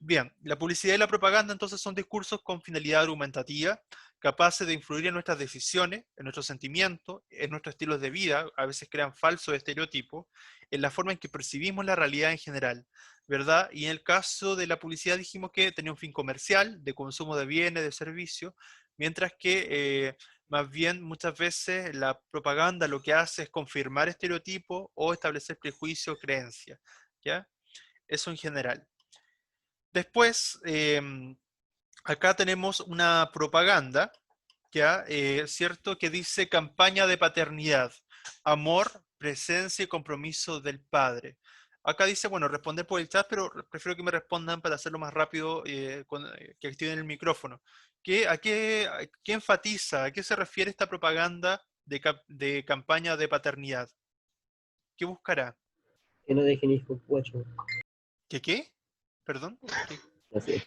Bien, la publicidad y la propaganda entonces son discursos con finalidad argumentativa, capaces de influir en nuestras decisiones, en nuestros sentimientos, en nuestros estilos de vida, a veces crean falsos estereotipos, en la forma en que percibimos la realidad en general, ¿verdad? Y en el caso de la publicidad dijimos que tenía un fin comercial, de consumo de bienes, de servicios, mientras que más bien muchas veces la propaganda lo que hace es confirmar estereotipos o establecer prejuicios o creencias, ¿ya? Eso en general. Después, acá tenemos una propaganda, ¿ya? ¿Cierto? Que dice campaña de paternidad, amor, presencia y compromiso del padre. Acá dice, bueno, responder por el chat, pero prefiero que me respondan para hacerlo más rápido, que activen el micrófono. ¿Qué enfatiza, a qué se refiere esta propaganda de campaña de paternidad? ¿Qué buscará? Que no dejen hijos guachos. ¿Qué? ¿Perdón? No sé.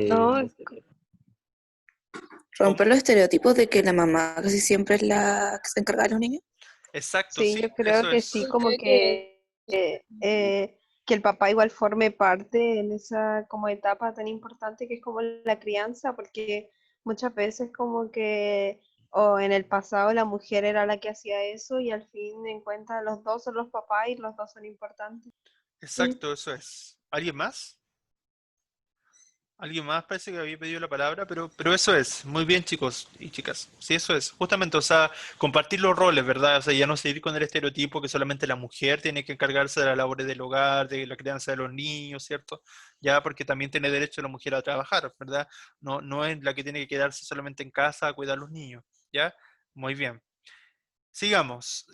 No, No sé. Romper los estereotipos de que la mamá casi siempre es la que se encarga de los niños. Exacto, sí, sí, yo creo eso que sí, es. como que el papá igual forme parte en esa como etapa tan importante que es como la crianza, porque muchas veces como que o en el pasado la mujer era la que hacía eso y al fin en cuenta los dos son los papás y los dos son importantes. Exacto, eso es. ¿Alguien más? Alguien más parece que había pedido la palabra, pero eso es. Muy bien, chicos y chicas. Sí, eso es. Justamente, o sea, compartir los roles, ¿verdad? O sea, ya no seguir con el estereotipo que solamente la mujer tiene que encargarse de las labores del hogar, de la crianza de los niños, ¿cierto? Ya, porque también tiene derecho la mujer a trabajar, ¿verdad? No, no es la que tiene que quedarse solamente en casa a cuidar a los niños, ¿ya? Muy bien. Sigamos.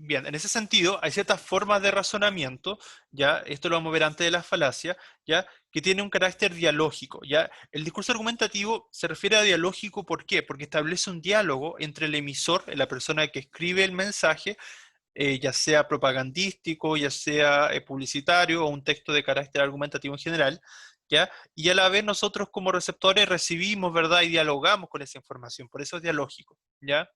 Bien, en ese sentido, hay ciertas formas de razonamiento, ya, esto lo vamos a ver antes de la falacia, ya, que tiene un carácter dialógico, ya. El discurso argumentativo se refiere a dialógico, ¿por qué? Porque establece un diálogo entre el emisor, la persona que escribe el mensaje, ya sea propagandístico, ya sea publicitario o un texto de carácter argumentativo en general, ya, y a la vez nosotros como receptores recibimos, ¿verdad? Y dialogamos con esa información, por eso es dialógico, ya.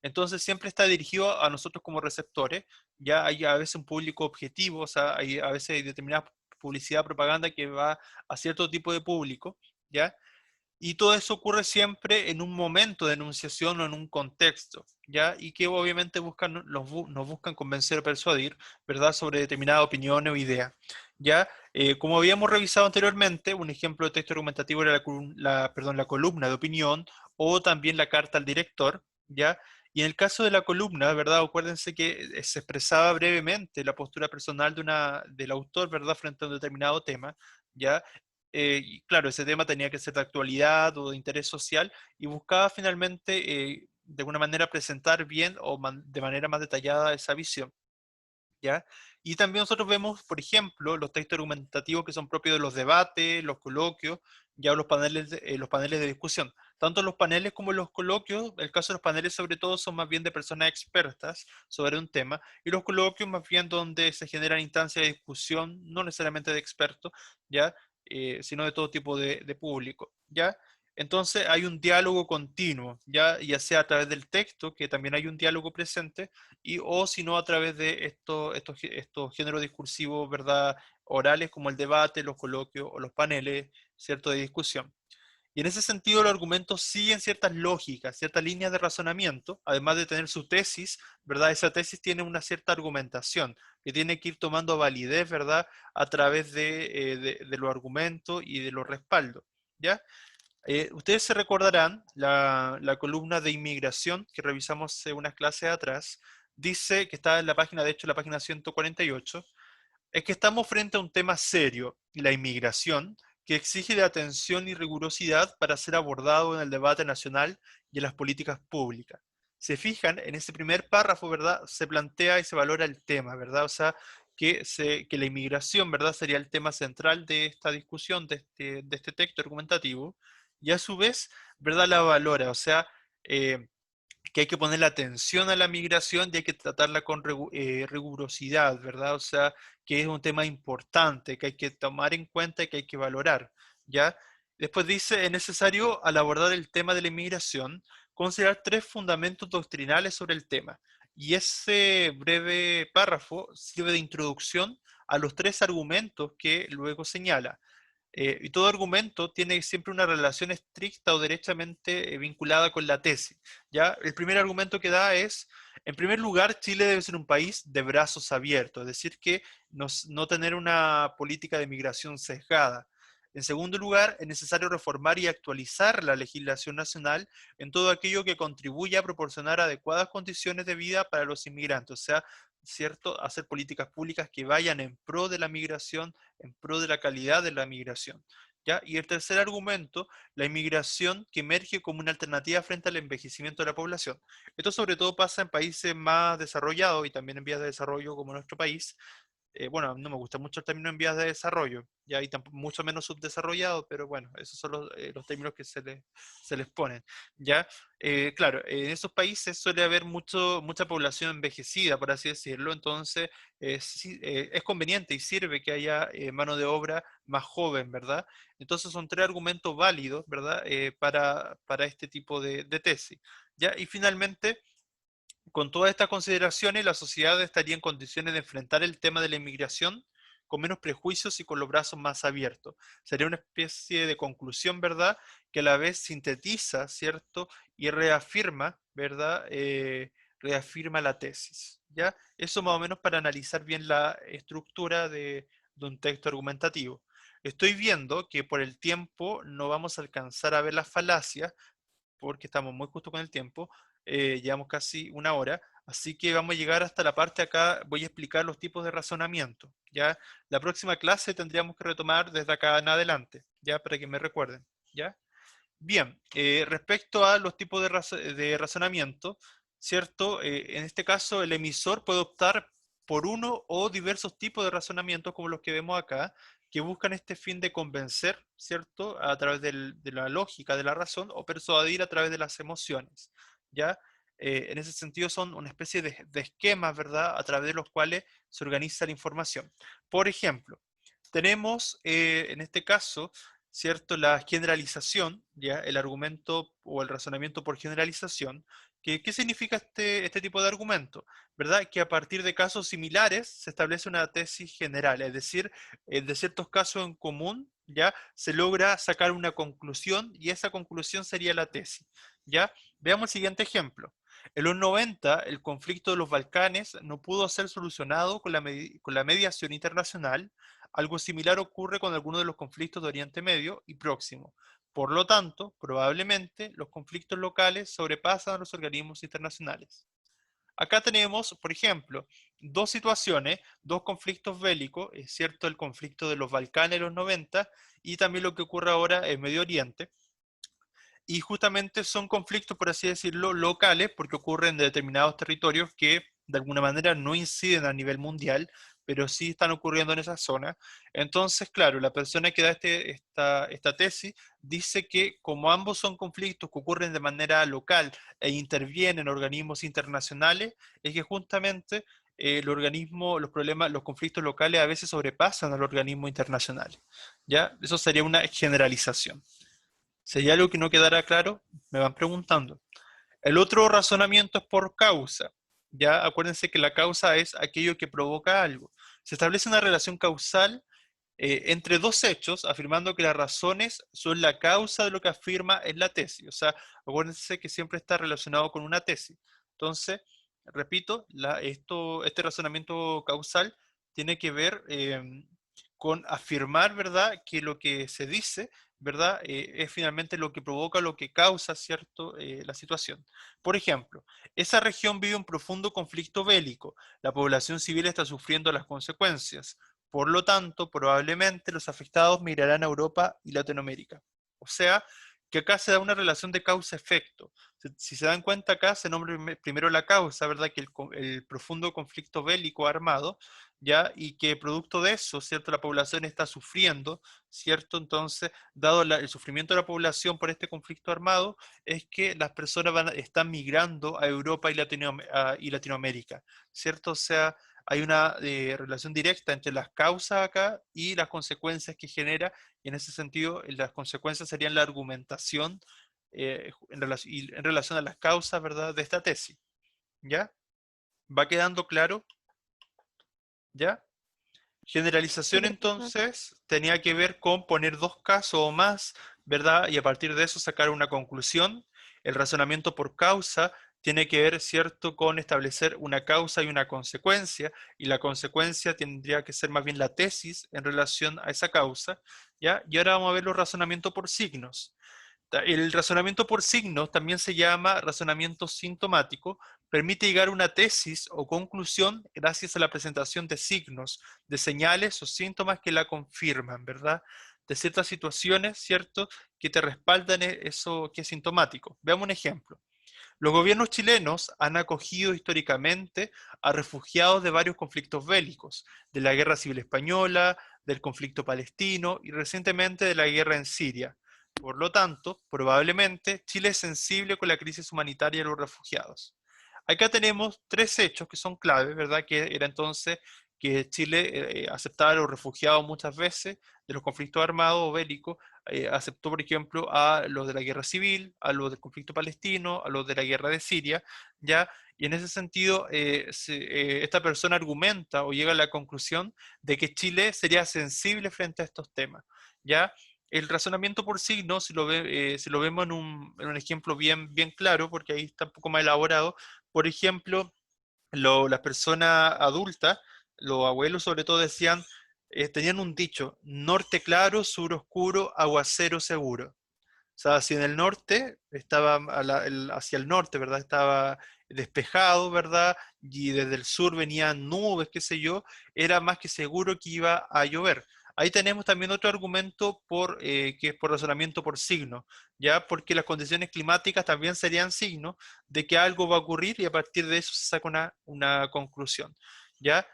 Entonces siempre está dirigido a nosotros como receptores, ya hay a veces un público objetivo, o sea, hay, a veces hay determinada publicidad, propaganda que va a cierto tipo de público, ¿ya? Y todo eso ocurre siempre en un momento de enunciación o en un contexto, ¿ya? Y que obviamente buscan, nos buscan convencer o persuadir, ¿verdad?, sobre determinada opinión o idea, ¿ya? Como habíamos revisado anteriormente, un ejemplo de texto argumentativo era la columna de opinión o también la carta al director, ¿ya? Y en el caso de la columna, ¿verdad? Acuérdense que se expresaba brevemente la postura personal del autor, ¿verdad?, frente a un determinado tema, ¿ya? Y claro, ese tema tenía que ser de actualidad o de interés social y buscaba finalmente, de alguna manera, presentar bien o de manera más detallada esa visión, ¿ya? Y también nosotros vemos, por ejemplo, los textos argumentativos que son propios de los debates, los coloquios, ya los paneles de discusión. Tanto los paneles como los coloquios, el caso de los paneles sobre todo son más bien de personas expertas sobre un tema, y los coloquios más bien donde se generan instancias de discusión, no necesariamente de expertos, ¿ya? Sino de todo tipo de público, ¿ya? Entonces hay un diálogo continuo, ya sea a través del texto, que también hay un diálogo presente, o si no a través de estos géneros discursivos, ¿verdad?, orales como el debate, los coloquios o los paneles, ¿cierto?, de discusión. Y en ese sentido los argumentos siguen ciertas lógicas, ciertas líneas de razonamiento, además de tener su tesis, ¿verdad? Esa tesis tiene una cierta argumentación que tiene que ir tomando validez, ¿verdad?, a través de los argumentos y de los respaldos, ¿ya? Ustedes se recordarán la columna de inmigración que revisamos hace unas clases atrás, dice que está en la página, de hecho, la página 148, es que estamos frente a un tema serio, la inmigración, que exige de atención y rigurosidad para ser abordado en el debate nacional y en las políticas públicas. Se fijan, en ese primer párrafo, ¿verdad?, se plantea y se valora el tema, ¿verdad? O sea, que la inmigración, ¿verdad?, sería el tema central de esta discusión, de este texto argumentativo, y a su vez, ¿verdad?, la valora, o sea, que hay que ponerle atención a la migración y hay que tratarla con rigurosidad, ¿verdad? O sea, que es un tema importante, que hay que tomar en cuenta y que hay que valorar, ¿ya? Después dice, es necesario, al abordar el tema de la inmigración, considerar tres fundamentos doctrinales sobre el tema. Y ese breve párrafo sirve de introducción a los tres argumentos que luego señala. Y todo argumento tiene siempre una relación estricta o derechamente vinculada con la tesis. ¿Ya? El primer argumento que da es, en primer lugar, Chile debe ser un país de brazos abiertos, es decir, que no tener una política de migración sesgada. En segundo lugar, es necesario reformar y actualizar la legislación nacional en todo aquello que contribuya a proporcionar adecuadas condiciones de vida para los inmigrantes, o sea, ¿cierto?, hacer políticas públicas que vayan en pro de la migración, en pro de la calidad de la migración, ¿ya? Y el tercer argumento, la inmigración que emerge como una alternativa frente al envejecimiento de la población. Esto sobre todo pasa en países más desarrollados y también en vías de desarrollo como nuestro país. Bueno, no me gusta mucho el término en vías de desarrollo, ya, y tampoco, mucho menos subdesarrollado, pero bueno, esos son los términos que se les ponen, ¿ya? Claro, en esos países suele haber mucha población envejecida, por así decirlo, entonces sí, es conveniente y sirve que haya mano de obra más joven, ¿verdad? Entonces son tres argumentos válidos, ¿verdad?, para este tipo de tesis, ¿ya? Y finalmente, con todas estas consideraciones, la sociedad estaría en condiciones de enfrentar el tema de la inmigración con menos prejuicios y con los brazos más abiertos. Sería una especie de conclusión, ¿verdad?, que a la vez sintetiza, ¿cierto?, y reafirma, ¿verdad?, reafirma la tesis, ¿ya? Eso más o menos para analizar bien la estructura de un texto argumentativo. Estoy viendo que por el tiempo no vamos a alcanzar a ver las falacias, porque estamos muy justo con el tiempo, llevamos casi una hora, así que vamos a llegar hasta la parte acá, voy a explicar los tipos de razonamiento, ¿ya? La próxima clase tendríamos que retomar desde acá en adelante, ¿ya? Para que me recuerden, ¿ya? Bien, respecto a los tipos de razonamiento, ¿cierto? En este caso, el emisor puede optar por uno o diversos tipos de razonamientos como los que vemos acá, que buscan este fin de convencer, ¿cierto? A través de la lógica, de la razón, o persuadir a través de las emociones, ¿ya? En ese sentido son una especie de esquemas, ¿verdad? A través de los cuales se organiza la información. Por ejemplo, tenemos en este caso, ¿cierto? La generalización, ¿ya? El argumento o el razonamiento por generalización. ¿Qué significa este tipo de argumento? ¿Verdad? Que a partir de casos similares se establece una tesis general, es decir, de ciertos casos en común, ¿ya? Se logra sacar una conclusión y esa conclusión sería la tesis, ¿ya? Veamos el siguiente ejemplo. En los 90, el conflicto de los Balcanes no pudo ser solucionado con la mediación internacional. Algo similar ocurre con algunos de los conflictos de Oriente Medio y Próximo. Por lo tanto, probablemente los conflictos locales sobrepasan a los organismos internacionales. Acá tenemos, por ejemplo, dos situaciones, dos conflictos bélicos, es cierto, el conflicto de los Balcanes en los 90 y también lo que ocurre ahora en Medio Oriente. Y justamente son conflictos, por así decirlo, locales, porque ocurren en determinados territorios que de alguna manera no inciden a nivel mundial, pero sí están ocurriendo en esa zona. Entonces, claro, la persona que da esta tesis dice que como ambos son conflictos que ocurren de manera local e intervienen en organismos internacionales, es que justamente los problemas, los conflictos locales a veces sobrepasan al organismo internacional. ¿Ya? Eso sería una generalización. Si hay algo que no quedará claro, me van preguntando. El otro razonamiento es por causa. Ya acuérdense que la causa es aquello que provoca algo. Se establece una relación causal entre dos hechos, afirmando que las razones son la causa de lo que afirma en la tesis. O sea, acuérdense que siempre está relacionado con una tesis. Entonces, repito, este razonamiento causal tiene que ver con afirmar, ¿verdad?, que lo que se dice, ¿verdad?, es finalmente lo que provoca, lo que causa, ¿cierto?, la situación. Por ejemplo, esa región vive un profundo conflicto bélico. La población civil está sufriendo las consecuencias. Por lo tanto, probablemente los afectados migrarán a Europa y Latinoamérica. O sea, que acá se da una relación de causa-efecto. Si se dan cuenta acá, se nombra primero la causa, ¿verdad? Que el profundo conflicto bélico armado, ¿ya? Y que producto de eso, ¿cierto? La población está sufriendo, ¿cierto? Entonces, dado el sufrimiento de la población por este conflicto armado, es que las personas están migrando a Europa y Latinoamérica, ¿cierto? O sea, hay una relación directa entre las causas acá y las consecuencias que genera, y en ese sentido las consecuencias serían la argumentación en relación a las causas, ¿verdad?, de esta tesis. ¿Ya? ¿Va quedando claro? ¿Ya? Generalización entonces tenía que ver con poner dos casos o más, ¿verdad? Y a partir de eso sacar una conclusión. El razonamiento por causa tiene que ver, ¿cierto?, con establecer una causa y una consecuencia, y la consecuencia tendría que ser más bien la tesis en relación a esa causa, ¿ya? Y ahora vamos a ver los razonamientos por signos. El razonamiento por signos también se llama razonamiento sintomático, permite llegar a una tesis o conclusión gracias a la presentación de signos, de señales o síntomas que la confirman, ¿verdad? De ciertas situaciones, ¿cierto?, que te respaldan eso que es sintomático. Veamos un ejemplo. Los gobiernos chilenos han acogido históricamente a refugiados de varios conflictos bélicos, de la Guerra Civil Española, del conflicto palestino y recientemente de la guerra en Siria. Por lo tanto, probablemente Chile es sensible con la crisis humanitaria de los refugiados. Acá tenemos tres hechos que son claves, ¿verdad? Que era entonces que Chile aceptaba a los refugiados muchas veces de los conflictos armados o bélicos, aceptó, por ejemplo, a los de la guerra civil, a los del conflicto palestino, a los de la guerra de Siria, ¿ya? Y en ese sentido, esta persona argumenta o llega a la conclusión de que Chile sería sensible frente a estos temas, ¿ya? El razonamiento por signos, si lo vemos en un ejemplo bien claro, porque ahí está un poco más elaborado, por ejemplo, las personas adultas, los abuelos sobre todo decían, tenían un dicho: norte claro, sur oscuro, aguacero seguro. O sea, si en el norte estaba hacia el norte, ¿verdad? Estaba despejado, ¿verdad? Y desde el sur venían nubes, qué sé yo, era más que seguro que iba a llover. Ahí tenemos también otro argumento que es por razonamiento por signo, ¿ya? Porque las condiciones climáticas también serían signo de que algo va a ocurrir y a partir de eso se saca una conclusión, ¿ya?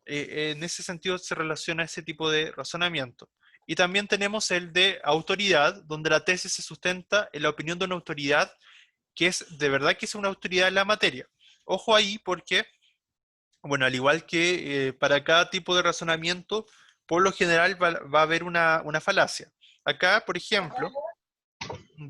En ese sentido se relaciona ese tipo de razonamiento. Y también tenemos el de autoridad, donde la tesis se sustenta en la opinión de una autoridad que es de verdad que es una autoridad en la materia. Ojo ahí porque, bueno, al igual que para cada tipo de razonamiento, por lo general va a haber una falacia. Acá, por ejemplo,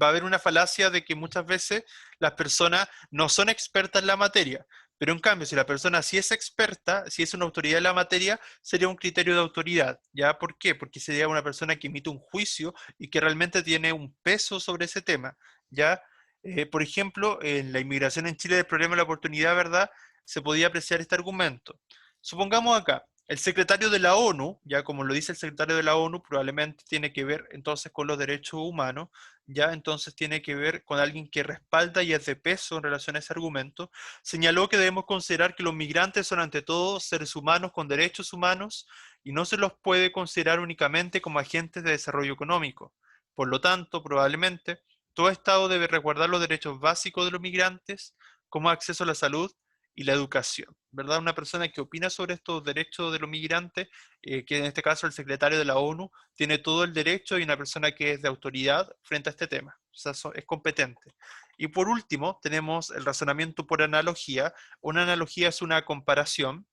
va a haber una falacia de que muchas veces las personas no son expertas en la materia, pero en cambio, si la persona sí es experta, si es una autoridad en la materia, sería un criterio de autoridad. ¿Ya? ¿Por qué? Porque sería una persona que emite un juicio y que realmente tiene un peso sobre ese tema. ¿Ya? Por ejemplo, en la inmigración en Chile del problema de la oportunidad, ¿verdad? Se podía apreciar este argumento. Supongamos acá, el secretario de la ONU, ya como lo dice el secretario de la ONU, probablemente tiene que ver entonces con los derechos humanos, ya entonces tiene que ver con alguien que respalda y es de peso en relación a ese argumento. Señaló que debemos considerar que los migrantes son ante todo seres humanos con derechos humanos y no se los puede considerar únicamente como agentes de desarrollo económico. Por lo tanto, probablemente, todo Estado debe resguardar los derechos básicos de los migrantes, como acceso a la salud y la educación, ¿verdad? Una persona que opina sobre estos derechos de los migrantes, que en este caso el secretario de la ONU, tiene todo el derecho y una persona que es de autoridad frente a este tema, o sea, es competente. Y por último, tenemos el razonamiento por analogía. Una analogía es una comparación,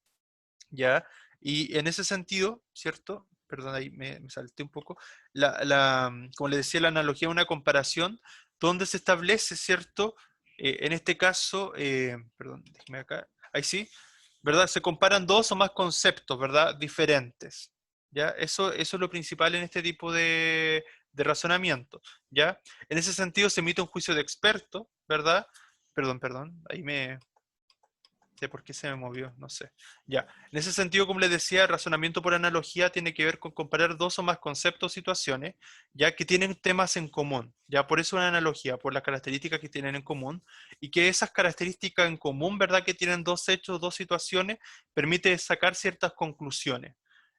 ¿ya? Y en ese sentido, ¿cierto? Perdón, ahí me salté un poco. Como le decía, la analogía es una comparación donde se establece, ¿cierto? En este caso, perdón, déjeme acá, ahí sí, ¿verdad? Se comparan dos o más conceptos, ¿verdad? Diferentes, ¿ya? Eso es lo principal en este tipo de razonamiento, ¿ya? En ese sentido se emite un juicio de experto, ¿verdad? Perdón, ahí sé por qué se me movió, no sé. Ya, en ese sentido, como les decía, el razonamiento por analogía tiene que ver con comparar dos o más conceptos o situaciones, ya que tienen temas en común. Ya, por eso una analogía, por las características que tienen en común, y que esas características en común, ¿verdad? Que tienen dos hechos, dos situaciones, permite sacar ciertas conclusiones.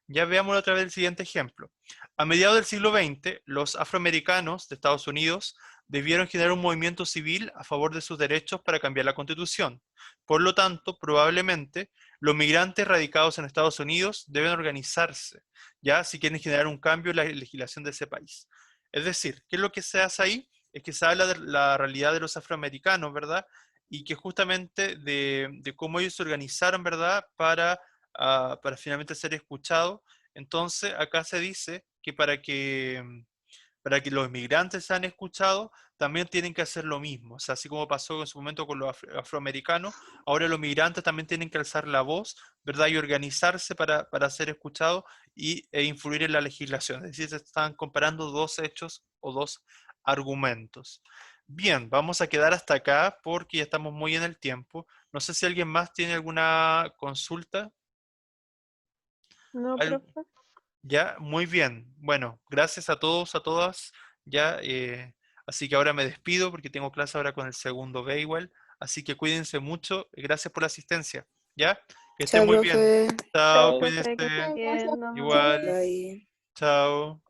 Ya veamos otra vez el siguiente ejemplo. A mediados del siglo XX, los afroamericanos de Estados Unidos debieron generar un movimiento civil a favor de sus derechos para cambiar la Constitución. Por lo tanto, probablemente, los migrantes radicados en Estados Unidos deben organizarse, ya si quieren generar un cambio en la legislación de ese país. Es decir, ¿qué es lo que se hace ahí? Es que se habla de la realidad de los afroamericanos, ¿verdad? Y que justamente de cómo ellos se organizaron, ¿verdad? Para finalmente ser escuchados. Entonces, acá se dice que para que los migrantes sean escuchados, también tienen que hacer lo mismo. O sea, así como pasó en su momento con los afroamericanos, ahora los migrantes también tienen que alzar la voz, ¿verdad? Y organizarse para ser escuchados e influir en la legislación. Es decir, se están comparando dos hechos o dos argumentos. Bien, vamos a quedar hasta acá porque ya estamos muy en el tiempo. No sé si alguien más tiene alguna consulta. No, ¿Al- profe. Ya, muy bien. Bueno, gracias a todos, a todas. Ya, así que ahora me despido porque tengo clase ahora con el segundo B igual. Así que cuídense mucho. Gracias por la asistencia. Ya, que estén Chao, muy bien. profe. Chao, Chao, profe, que estés cuídense. bien. Nos vemos. Igual. Bye. Chao.